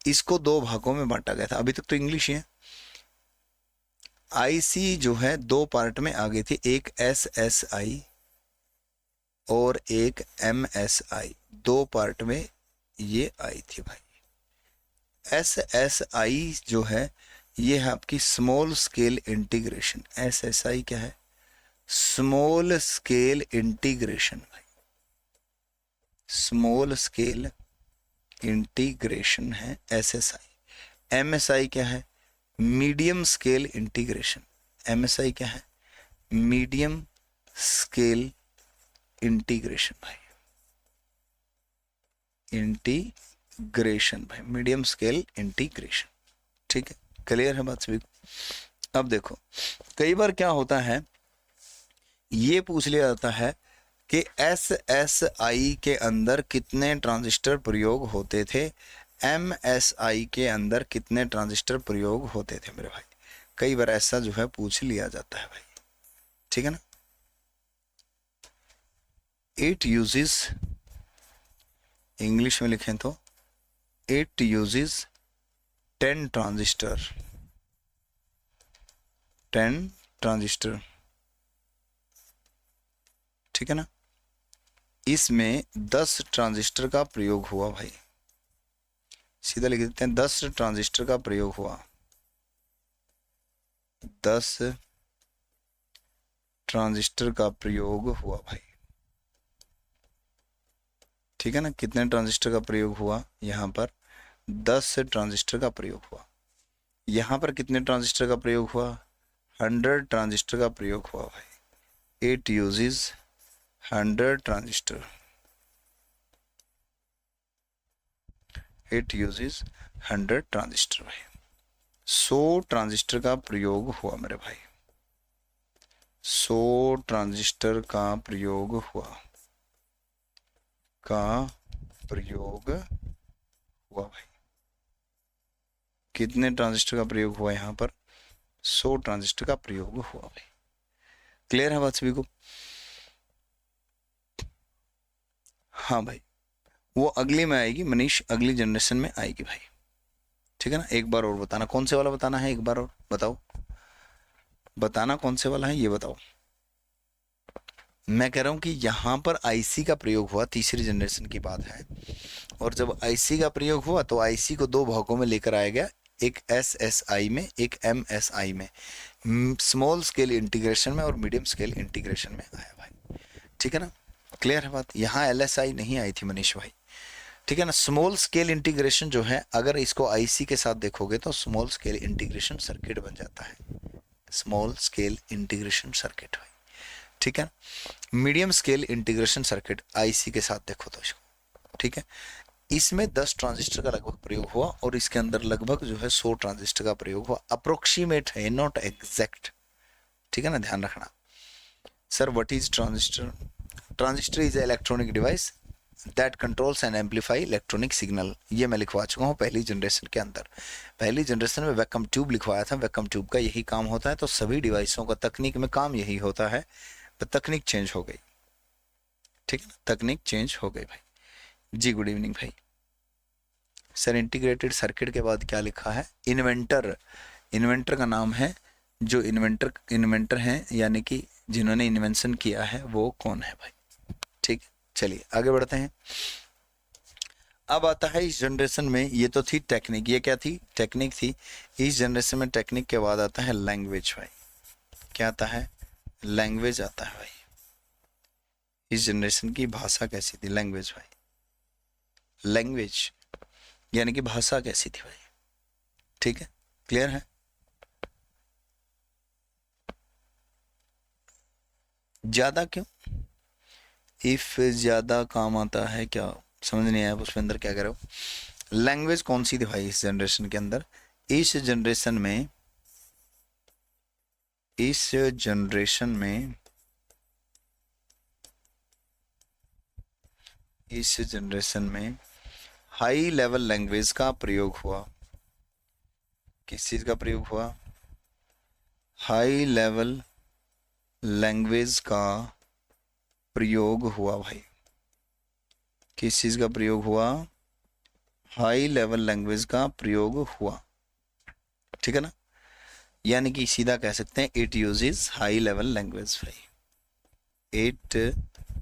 इसको दो भागों में बांटा गया था। अभी तक तो इंग्लिश ही है। आईसी जो है दो पार्ट में आ गई थी, एक एसएसआई और एक एमएसआई, दो पार्ट में ये आई थी भाई। एसएसआई जो है ये है आपकी स्मॉल स्केल इंटीग्रेशन। एसएसआई क्या है? स्मॉल स्केल इंटीग्रेशन भाई। स्मॉल स्केल इंटीग्रेशन है एसएसआई। एमएसआई क्या है? Medium scale integration. एमएसआई क्या है? मीडियम स्केल इंटीग्रेशन भाई। इंटीग्रेशन भाई, मीडियम स्केल इंटीग्रेशन। ठीक है? क्लियर है बात सभी को? अब देखो कई बार क्या होता है, ये पूछ लिया जाता है कि एसएसआई के अंदर कितने ट्रांजिस्टर प्रयोग होते थे, एमएसआई के अंदर कितने ट्रांजिस्टर प्रयोग होते थे मेरे भाई। कई बार ऐसा जो है पूछ लिया जाता है भाई। ठीक है ना? इट यूजेस, इंग्लिश में लिखें तो इट यूजेस 10 ट्रांजिस्टर। 10 ट्रांजिस्टर। ठीक है ना? इसमें 10 ट्रांजिस्टर का प्रयोग हुआ भाई। सीधा लिख देते हैं 10 ट्रांजिस्टर का प्रयोग हुआ। 10 ट्रांजिस्टर का प्रयोग हुआ भाई। ठीक है ना? कितने ट्रांजिस्टर का प्रयोग हुआ? यहाँ पर 10 ट्रांजिस्टर का प्रयोग हुआ। यहाँ पर कितने ट्रांजिस्टर का प्रयोग हुआ? 100 ट्रांजिस्टर का प्रयोग हुआ भाई। It uses 100 transistor. It uses 100 transistor भाई। 100 ट्रांजिस्टर का प्रयोग हुआ मेरे भाई। 100 ट्रांजिस्टर का प्रयोग हुआ। का प्रयोग हुआ भाई। कितने ट्रांजिस्टर का प्रयोग हुआ यहाँ पर? 100 ट्रांजिस्टर का प्रयोग हुआ भाई। क्लियर है बात सभी को? हाँ भाई, वो अगली में आएगी मनीष, अगली जनरेशन में आएगी भाई। ठीक है ना? एक बार और बताना, कौन से वाला बताना है, एक बार और बताओ, बताना कौन से वाला है ये बताओ। मैं कह रहा हूं कि यहां पर आईसी का प्रयोग हुआ, तीसरी जनरेशन की बात है। और जब आईसी का प्रयोग हुआ तो आईसी को दो भागों में लेकर आया गया, एक एसएसआई में, एक एमएसआई में, स्मॉल स्केल इंटीग्रेशन में और मीडियम स्केल इंटीग्रेशन में आया भाई। ठीक है ना? क्लियर है बात? यहाँ एलएसआई नहीं आई थी मनीष भाई। ठीक है ना? स्मॉल स्केल इंटीग्रेशन जो है, अगर इसको आईसी के साथ देखोगे तो स्मॉल स्केल इंटीग्रेशन सर्किट बन जाता है, स्मॉल स्केल इंटीग्रेशन सर्किट भाई। ठीक है? Medium scale integration circuit IC के साथ देखो तो इसको। ठीक है? इसमें 10 ट्रांजिस्टर का लगभग प्रयोग हुआ और इसके अंदर लगभग जो है 100 ट्रांजिस्टर का प्रयोग हुआ। अप्रोक्सीमेट है, नॉट एग्जैक्ट। ठीक है ना? ध्यान रखना। Sir what is transistor? Transistor is electronic device that controls and amplify electronic signal. ये मैं लिखवा चुका हूँ पहली जनरेशन के अंदर। पहली जनरेशन में वैक्यूम ट्यूब लिखवाया था। वैक्यूम ट्यूब का यही काम होता है, तो सभी डिवाइसों का तकनीक में काम यही होता है। तो तकनीक चेंज हो गई। ठीक है ना? तकनीक चेंज हो गई भाई जी। गुड इवनिंग भाई। सर इंटीग्रेटेड सर्किट के बाद क्या लिखा है? इन्वेंटर। इन्वेंटर का नाम है, जो इन्वेंटर हैं, यानी कि जिन्होंने इन्वेंशन किया है वो कौन है भाई? ठीक, चलिए आगे बढ़ते हैं। अब आता है इस जनरेशन में, ये तो थी टेक्निक, ये क्या थी? टेक्निक थी। इस जनरेशन में टेक्निक के बाद आता है लैंग्वेज भाई। क्या आता है? लैंग्वेज आता है भाई। इस जनरेशन की भाषा कैसी थी? लैंग्वेज भाई। लैंग्वेज यानी कि भाषा कैसी थी भाई? ठीक है, क्लियर है? ज्यादा क्यों? इफ ज्यादा काम आता है क्या? समझ नहीं आया पुष्पेंद्र, क्या कह रहे हो? लैंग्वेज कौन सी थी भाई इस जनरेशन के अंदर? इस जनरेशन में, इस जनरेशन में, इस जनरेशन में हाई लेवल लैंग्वेज का प्रयोग हुआ। किस चीज का प्रयोग हुआ? हाई लेवल लैंग्वेज का प्रयोग हुआ भाई। किस चीज का प्रयोग हुआ? हाई लेवल लैंग्वेज का प्रयोग हुआ। ठीक है ना? यानी कि सीधा कह सकते हैं it uses high level language भाई। It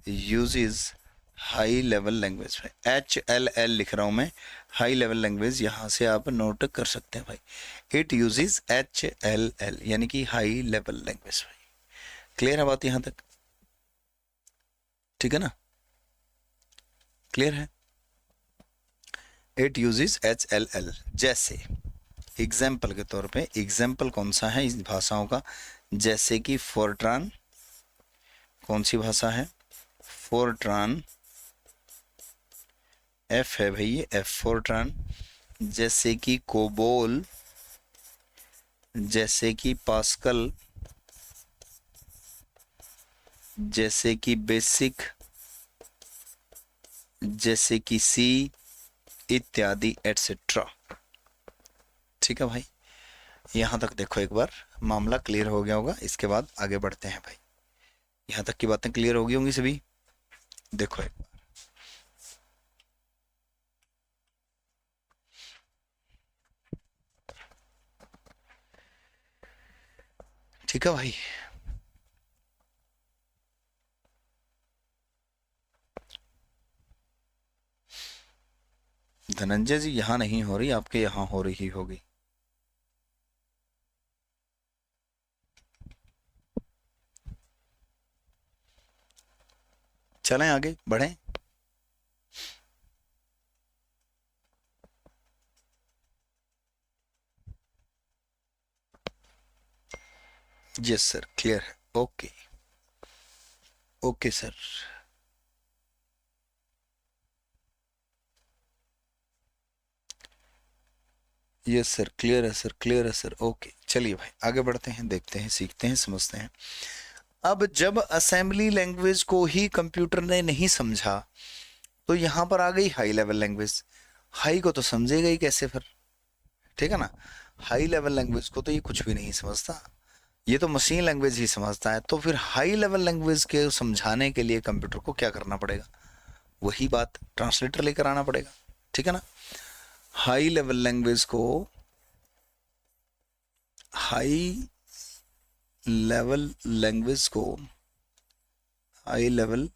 uses high level language भाई। HLL लिख रहा हूं मैं, हाई लेवल लैंग्वेज, यहां से आप नोट कर सकते हैं भाई। इट यूजेस HLL यानी कि हाई लेवल लैंग्वेज भाई। क्लियर है बात यहां तक? ठीक है ना? क्लियर है? It uses HLL। जैसे एग्जाम्पल के तौर पे, एग्जाम्पल कौन सा है इस भाषाओं का? जैसे कि फोर्ट्रान, कौन सी भाषा है? फोर्ट्रान, F है भाई ये, F फोर्ट्रान। जैसे कि कोबोल, जैसे कि पास्कल, जैसे कि बेसिक, जैसे कि सी इत्यादि एटसेट्रा। ठीक है भाई? यहां तक देखो, एक बार मामला क्लियर हो गया होगा। इसके बाद आगे बढ़ते हैं भाई। यहां तक की बातें क्लियर हो गई होंगी सभी। देखो एक बार, ठीक है भाई? धनंजय जी यहां नहीं हो रही, आपके यहां हो रही होगी। चलें आगे बढ़ें। यस सर, क्लियर है। Okay, okay sir. Yes sir, clear है सर, क्लियर है सर। ओके, चलिए भाई आगे बढ़ते हैं, देखते हैं, सीखते हैं, समझते हैं। अब जब असेंबली लैंग्वेज को ही कंप्यूटर ने नहीं समझा तो यहां पर आ गई हाई लेवल लैंग्वेज। हाई को तो समझेगा ही कैसे फिर, ठीक है ना। हाई लेवल लैंग्वेज को तो ये कुछ भी नहीं समझता, ये तो मशीन लैंग्वेज ही समझता है। तो फिर हाई लेवल लैंग्वेज के समझाने के लिए कंप्यूटर को क्या करना पड़ेगा, वही बात, ट्रांसलेटर लेकर आना पड़ेगा, ठीक है ना। हाई लेवल लैंग्वेज को, हाई लेवल लैंग्वेज को, हाई लेवल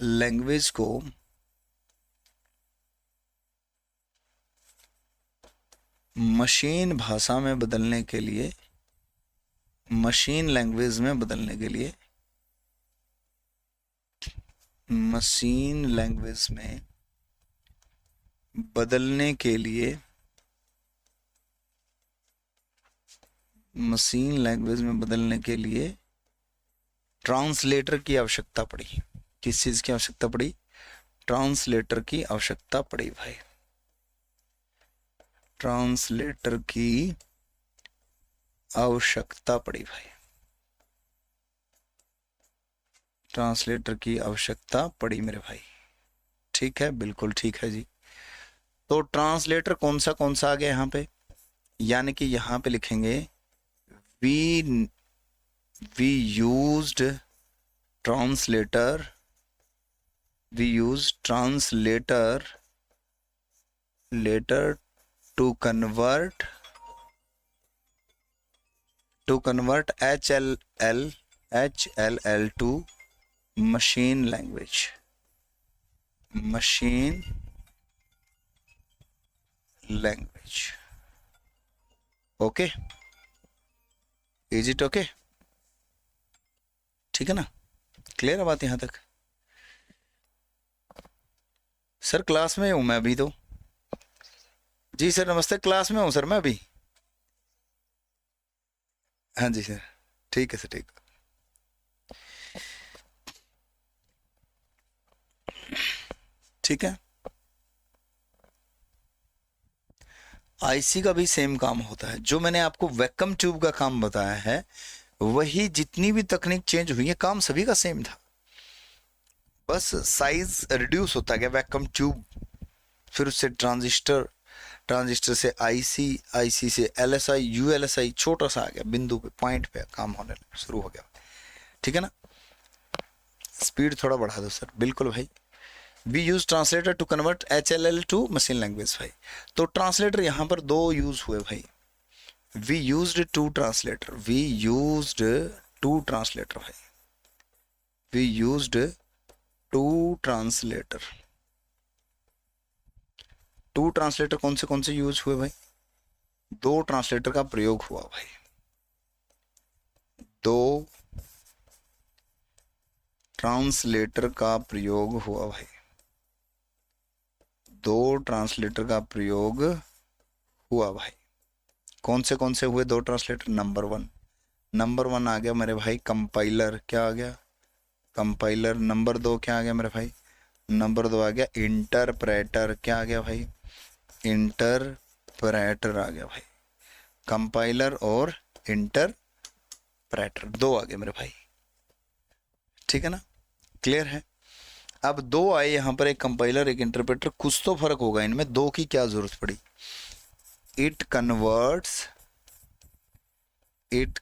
लैंग्वेज को मशीन भाषा में बदलने के लिए, मशीन लैंग्वेज में बदलने के लिए, मशीन लैंग्वेज में बदलने के लिए, मशीन लैंग्वेज में बदलने के लिए ट्रांसलेटर की आवश्यकता पड़ी। किस चीज की आवश्यकता पड़ी, ट्रांसलेटर की आवश्यकता पड़ी भाई, ट्रांसलेटर की आवश्यकता पड़ी भाई, ट्रांसलेटर की आवश्यकता पड़ी मेरे भाई, ठीक है, बिल्कुल ठीक है जी। तो ट्रांसलेटर कौन सा आ गया यहाँ पे, यानी कि यहाँ पे लिखेंगे we used translator, we use translator later to convert HLL to machine language, machine language, okay, is it okay, ठीक है ना, क्लियर है बात यहां तक। सर क्लास में हूं मैं अभी तो, जी सर नमस्ते, क्लास में हूं सर मैं अभी, हाँ जी सर, ठीक है सर, ठीक, ठीक है। आईसी का भी सेम काम होता है, जो मैंने आपको वैक्यूम ट्यूब का काम बताया है, वही जितनी भी तकनीक चेंज हुई है, काम सभी का सेम था, बस साइज रिड्यूस होता गया, वैक्यूम ट्यूब, फिर उससे ट्रांजिस्टर, ट्रांजिस्टर से आईसी, आईसी से एलएसआई, यूएलएसआई, छोटा सा आ गया, बिंदु पे, पॉइंट पे काम होने शुरू हो गया, ठीक है ना। स्पीड थोड़ा बढ़ा दो सर, बिल्कुल भाई। We use translator to convert HLL to machine language भाई। तो ट्रांसलेटर यहाँ पर दो यूज हुए भाई, we used two translator, we used two translator भाई, we used two translator. Two translator कौन से यूज हुए भाई, दो ट्रांसलेटर का प्रयोग हुआ भाई, दो ट्रांसलेटर का प्रयोग हुआ भाई, दो ट्रांसलेटर का प्रयोग हुआ भाई। कौन से हुए दो ट्रांसलेटर, नंबर वन आ गया मेरे भाई कंपाइलर, क्या आ गया, कंपाइलर। नंबर दो क्या आ गया मेरे भाई, नंबर दो आ गया इंटरप्रेटर, क्या आ गया भाई, इंटरप्रेटर आ गया भाई, कंपाइलर और इंटरप्रेटर दो आ गए मेरे भाई, ठीक है ना, क्लियर है। अब दो आए यहाँ पर, एक कंपाइलर एक इंटरप्रेटर, कुछ तो फर्क होगा इनमें, दो की क्या जरूरत पड़ी, it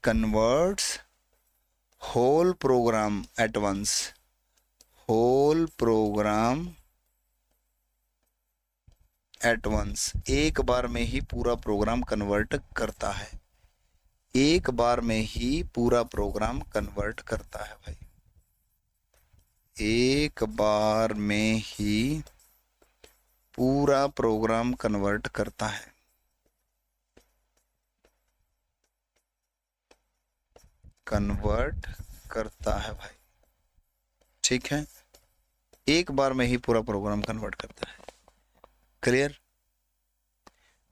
converts whole program at once, whole program at once, एक बार में ही पूरा प्रोग्राम कन्वर्ट करता है, एक बार में ही पूरा प्रोग्राम कन्वर्ट करता है भाई, एक बार में ही पूरा प्रोग्राम कन्वर्ट करता है, कन्वर्ट करता है भाई, ठीक है, एक बार में ही पूरा प्रोग्राम कन्वर्ट करता है, क्लियर।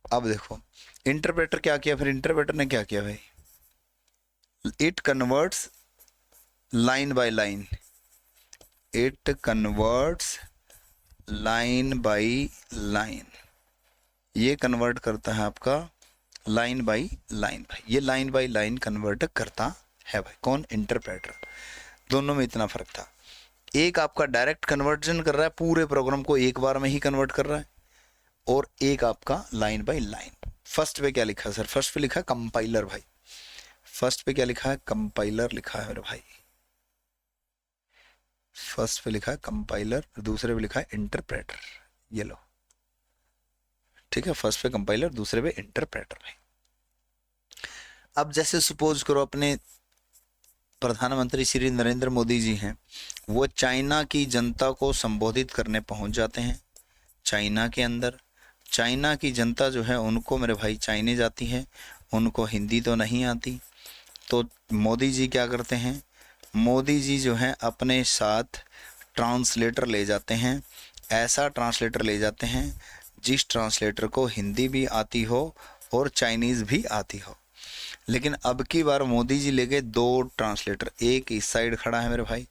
अब देखो इंटरप्रेटर क्या किया, फिर इंटरप्रेटर ने क्या किया भाई, it converts line by line, it converts line by line, ये कन्वर्ट करता है आपका लाइन बाय लाइन भाई, ये लाइन बाय लाइन कन्वर्ट करता है भाई, कौन, इंटरप्रेटर। दोनों में इतना फर्क था, एक आपका डायरेक्ट कन्वर्जन कर रहा है, पूरे प्रोग्राम को एक बार में ही कन्वर्ट कर रहा है, और एक आपका लाइन बाय लाइन। फर्स्ट पे क्या लिखा है सर? फर्स्ट पे लिखा है कंपाइलर भाई। फर्स्ट पे क्या लिखा है? कंपाइलर लिखा है मेरे भाई। फर्स्ट पे लिखा है कंपाइलर, दूसरे पे लिखा है इंटरप्रेटर। ये लो, ठीक है, फर्स्ट पे कंपाइलर, दूसरे पे इंटरप्रेटर भाई। अब जैसे सपोज करो अपने प्रधानमंत्री श्री नरेंद्र मोदी जी हैं, वो चाइना की जनता को संबोधित करने पहुंच जाते हैं चाइना के अंदर। चाइना की जनता जो है उनको मेरे भाई चाइनीज आती है, उनको हिंदी तो नहीं आती। तो मोदी जी क्या करते हैं? मोदी जी जो है अपने साथ ट्रांसलेटर ले जाते हैं। ऐसा ट्रांसलेटर ले जाते हैं जिस ट्रांसलेटर को हिंदी भी आती हो और चाइनीज़ भी आती हो। लेकिन अब की बार मोदी जी ले गए 2 ट्रांसलेटर, एक इस साइड खड़ा है मेरे भाई,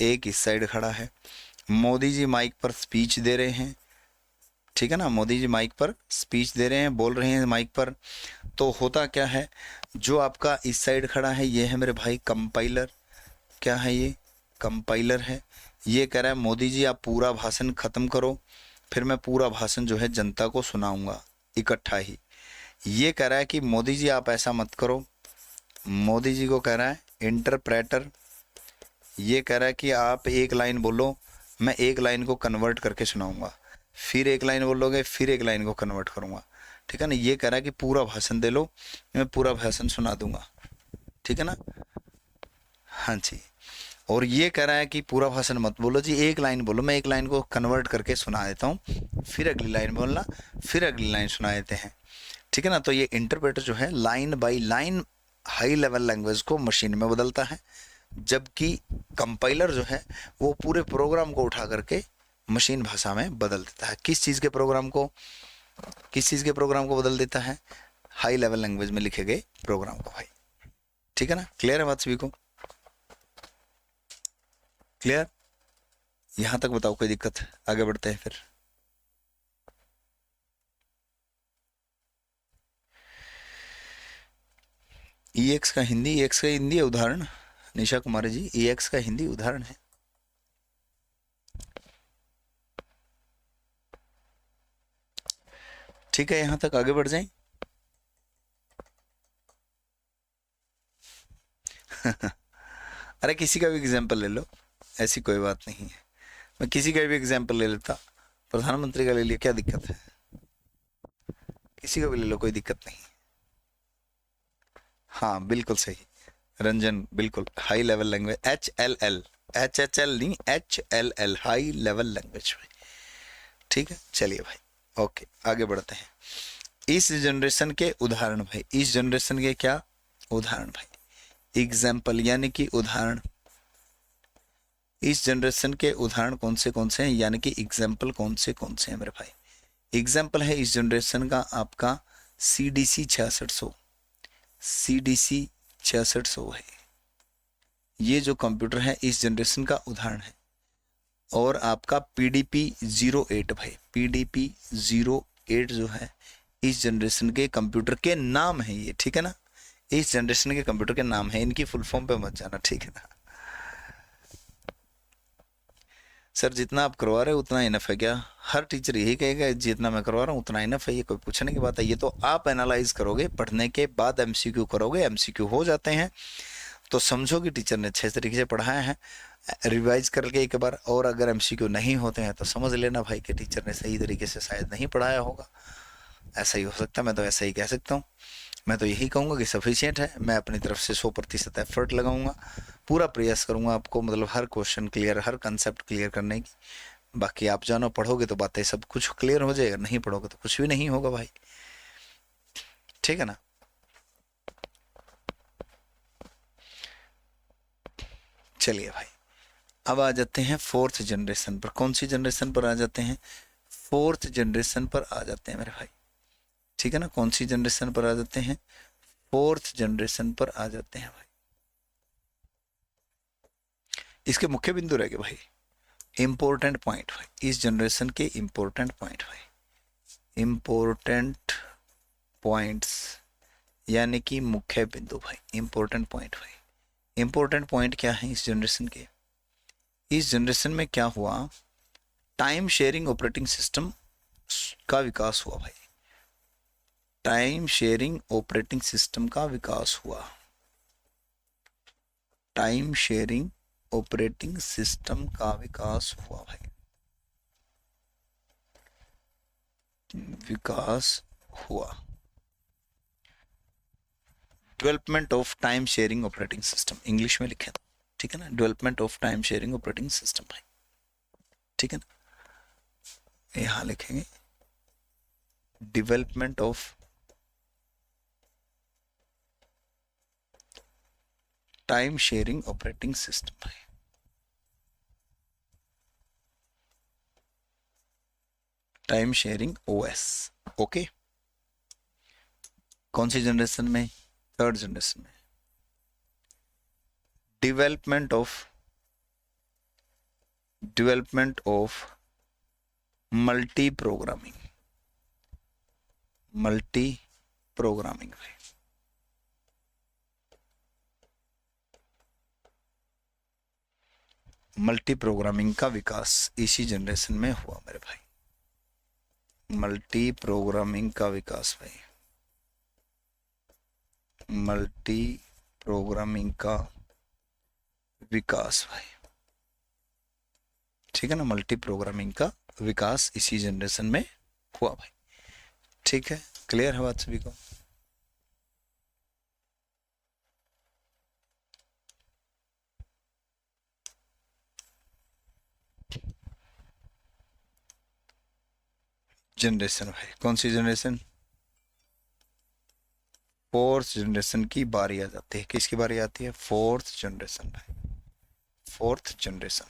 एक इस साइड खड़ा है। मोदी जी माइक पर स्पीच दे रहे हैं, ठीक है ना, मोदी जी माइक पर स्पीच दे रहे हैं, बोल रहे हैं माइक पर। तो होता क्या है, जो आपका इस साइड खड़ा है ये है मेरे भाई कंपाइलर। क्या है ये? कंपाइलर है। ये कह रहा है मोदी जी आप पूरा भाषण ख़त्म करो, फिर मैं पूरा भाषण जो है जनता को सुनाऊंगा इकट्ठा ही। ये कह रहा है कि मोदी जी आप ऐसा मत करो। मोदी जी को कह रहा है इंटरप्रेटर। ये कह रहा है कि आप एक लाइन बोलो, मैं एक लाइन को कन्वर्ट करके सुनाऊंगा, फिर एक लाइन बोलोगे, फिर एक लाइन को कन्वर्ट करूंगा, ठीक है ना। ये कह रहा है कि पूरा भाषण दे लो, मैं पूरा भाषण सुना दूंगा, ठीक है ना। हाँ जी। और ये कह रहा है कि पूरा भाषण मत बोलो जी, एक लाइन बोलो, मैं एक लाइन को कन्वर्ट करके सुना देता हूँ, फिर अगली लाइन बोलना, फिर अगली लाइन सुना देते हैं, ठीक है ना। तो ये इंटरप्रेटर जो है line by line high level language को मशीन में बदलता है, जबकि कंपाइलर जो है वो पूरे प्रोग्राम को उठा करके मशीन भाषा में बदल देता है। किस चीज़ के प्रोग्राम को? किस चीज़ के प्रोग्राम को बदल देता है? हाई लेवल लैंग्वेज में लिखे गए प्रोग्राम को भाई, ठीक है ना। क्लियर है बात सभी को? क्लियर? यहां तक बताओ, कोई दिक्कत? आगे बढ़ते हैं फिर। EX का हिंदी, EX का हिंदी उदाहरण निशा कुमारी जी, EX का हिंदी उदाहरण है। ठीक है, यहां तक आगे बढ़ जाएं। अरे किसी का भी एग्जाम्पल ले लो, ऐसी कोई बात नहीं है, मैं किसी का भी एग्जाम्पल ले लेता। प्रधानमंत्री का ले लिया, क्या दिक्कत है? किसी का भी ले लो, कोई दिक्कत नहीं। हाँ बिल्कुल सही रंजन, बिल्कुल high level language, HLL, HHL नहीं, HLL हाई लेवल लैंग्वेज। ठीक है, चलिए भाई, ओके आगे बढ़ते हैं। इस जनरेशन के उदाहरण भाई, इस जनरेशन के क्या उदाहरण भाई? एग्जाम्पल यानी कि उदाहरण। इस जनरेशन के उदाहरण कौन से हैं, यानी कि एग्जाम्पल कौन से हैं मेरे भाई? एग्जाम्पल है इस जनरेशन का आपका CDC 6600, CDC 6600 है। ये जो कंप्यूटर है इस जनरेशन का उदाहरण है। और आपका PDP 08 भाई, PDP 08 जो है इस जनरेशन के कंप्यूटर के नाम है ये, ठीक है ना। इस जनरेशन के कंप्यूटर के नाम है, इनकी फुल फॉर्म पे मत जाना, ठीक है ना। सर जितना आप करवा रहे हो उतना इनफ है क्या? हर टीचर यही कहेगा, जितना मैं करवा रहा हूँ उतना इनफ है, ये कोई पूछने की बात है? ये तो आप एनालाइज करोगे, पढ़ने के बाद MCQ करोगे, MCQ हो जाते हैं तो समझो कि टीचर ने अच्छे तरीके से पढ़ाया है। रिवाइज करके एक बार, और अगर MCQ नहीं होते हैं तो समझ लेना भाई कि टीचर ने सही तरीके से शायद नहीं पढ़ाया होगा। ऐसा ही हो सकता है, मैं तो ऐसा ही कह सकता हूँ। मैं तो यही कहूँगा कि सफिशिएंट है। मैं अपनी तरफ से 100% एफर्ट लगाऊंगा, पूरा प्रयास करूंगा आपको मतलब हर क्वेश्चन क्लियर, हर कंसेप्ट क्लियर करने की। बाकी आप जानो, पढ़ोगे तो बातें सब कुछ क्लियर हो जाएगा, नहीं पढ़ोगे तो कुछ भी नहीं होगा भाई, ठीक है ना। चलिए भाई, अब आ जाते हैं 4th जनरेशन पर। कौन सी जनरेशन पर आ जाते हैं? 4th जनरेशन पर आ जाते हैं मेरे भाई, ठीक है ना। कौन सी जनरेशन पर आ जाते हैं? 4th जनरेशन पर आ जाते हैं भाई। इसके मुख्य बिंदु रह गए भाई, इंपॉर्टेंट पॉइंट भाई, इस जनरेशन के इंपॉर्टेंट पॉइंट भाई, इंपॉर्टेंट पॉइंट्स यानी कि मुख्य बिंदु भाई, इंपॉर्टेंट पॉइंट भाई। इंपॉर्टेंट पॉइंट क्या है इस जनरेशन के? इस जनरेशन में क्या हुआ, टाइम शेयरिंग ऑपरेटिंग सिस्टम का विकास हुआ भाई, टाइम शेयरिंग ऑपरेटिंग सिस्टम का विकास हुआ, टाइम शेयरिंग ऑपरेटिंग सिस्टम का विकास हुआ भाई, विकास हुआ, development of time sharing operating system, English में लिखे, ठीक है ना, development of time sharing operating system भाई, ठीक है ना, यहां लिखेंगे development of time sharing operating system भाई, टाइम शेयरिंग ओएस, ओके। कौन सी जनरेशन में, थर्ड जनरेशन में, development of multi programming, multi programming भाई, मल्टी प्रोग्रामिंग का विकास इसी जनरेशन में हुआ मेरे भाई, मल्टी प्रोग्रामिंग का विकास भाई, मल्टी प्रोग्रामिंग का विकास भाई, ठीक है ना, मल्टी प्रोग्रामिंग का विकास इसी जनरेशन में हुआ भाई, ठीक है, क्लियर है बात सभी को। जनरेशन भाई, कौन सी जनरेशन, फोर्थ जनरेशन की बारी आ जाती है, किसकी बारी आती है, फोर्थ जनरेशन भाई, फोर्थ जनरेशन,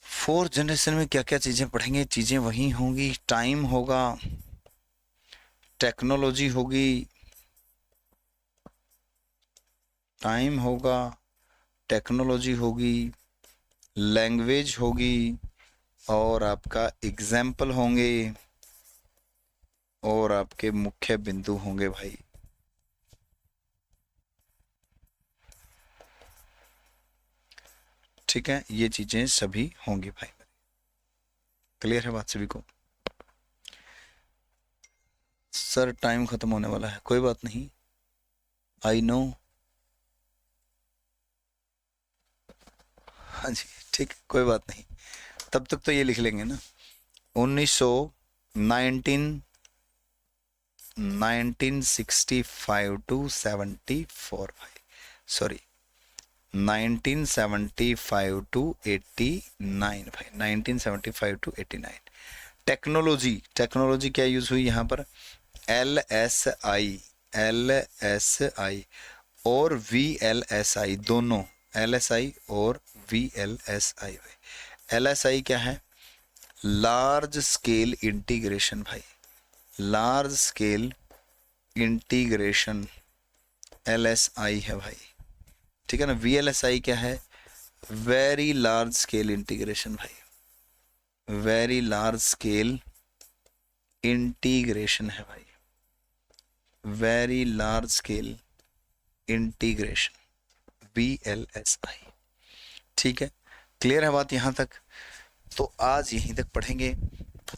फोर्थ जनरेशन में क्या क्या चीजें पढ़ेंगे, चीजें वही होंगी, टाइम होगा, टेक्नोलॉजी होगी, टाइम होगा, टेक्नोलॉजी होगी, लैंग्वेज होगी, और आपका एग्जाम्पल होंगे, और आपके मुख्य बिंदु होंगे भाई, ठीक है, ये चीजें सभी होंगी भाई, क्लियर है बात सभी को। सर टाइम खत्म होने वाला है, कोई बात नहीं, आई नो, हाँ जी ठीक, कोई बात नहीं, तब तक तो ये लिख लेंगे ना, 1965 टू 74 भाई, सॉरी 1975 टू 89 भाई, 1975 टू 89। टेक्नोलॉजी, टेक्नोलॉजी क्या यूज हुई यहाँ पर, LSI, LSI और VLSI, दोनों LSI और VLSI भाई, LSI क्या है, लार्ज स्केल इंटीग्रेशन भाई, लार्ज स्केल इंटीग्रेशन LSI है भाई, ठीक है ना, VLSI क्या है, वेरी लार्ज स्केल इंटीग्रेशन भाई, वेरी लार्ज स्केल इंटीग्रेशन है भाई, very large scale integration VLSI, ठीक है, क्लियर है बात यहाँ तक। तो आज यहीं तक पढ़ेंगे।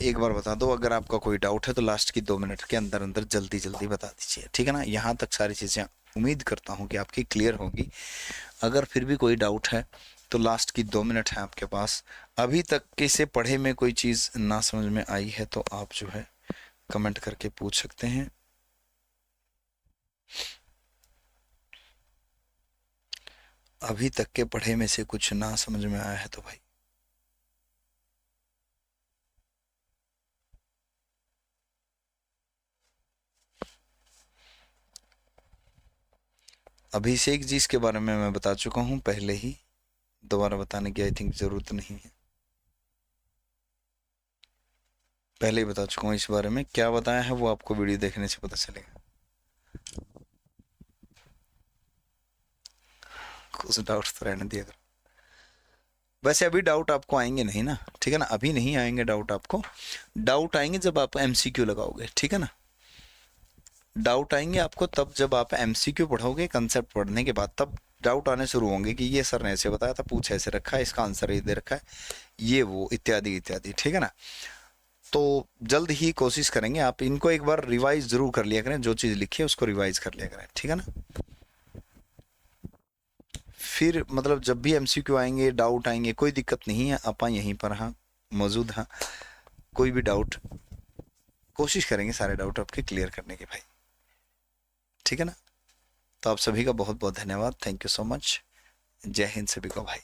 एक बार बता दो, अगर आपका कोई डाउट है तो लास्ट की 2 मिनट के अंदर अंदर जल्दी जल्दी बता दीजिए, ठीक है ना। यहाँ तक सारी चीज़ें उम्मीद करता हूँ कि आपकी क्लियर होगी। अगर फिर भी कोई डाउट है तो लास्ट की 2 मिनट है आपके पास। अभी तक के से पढ़े में कोई चीज़ ना समझ में आई है तो आप जो है कमेंट करके पूछ सकते हैं। अभी तक के पढ़े में से कुछ ना समझ में आया है तो भाई अभिषेक जी इसके बारे में मैं बता चुका हूँ पहले ही, दोबारा बताने की आई थिंक ज़रूरत नहीं है, पहले ही बता चुका हूँ इस बारे में। क्या बताया है वो आपको वीडियो देखने से पता चलेगा। कुछ डाउट तो रहने दिया करो। वैसे अभी डाउट आपको आएंगे नहीं ना, ठीक है ना, अभी नहीं आएंगे डाउट आपको। डाउट आएंगे जब आप MCQ लगाओगे, ठीक है ना। डाउट आएंगे आपको तब जब आप MCQ पढ़ोगे, कंसेप्ट पढ़ने के बाद, तब डाउट आने शुरू होंगे कि ये सर ने ऐसे बताया था, पूछ ऐसे रखा है, इसका आंसर ये दे रखा है, ये वो इत्यादि इत्यादि, ठीक है ना। तो जल्द ही कोशिश करेंगे, आप इनको एक बार रिवाइज जरूर कर लिया करें, जो चीज़ लिखी है उसको रिवाइज कर लिया करें, ठीक है ना। फिर मतलब जब भी एमसीक्यू आएंगे, डाउट आएंगे, कोई दिक्कत नहीं है, अपन यहीं पर हाँ मौजूद हाँ, कोई भी डाउट कोशिश करेंगे सारे डाउट आपके क्लियर करने के भाई, ठीक है ना। तो आप सभी का बहुत बहुत धन्यवाद, थैंक यू सो मच, जय हिंद सभी को भाई।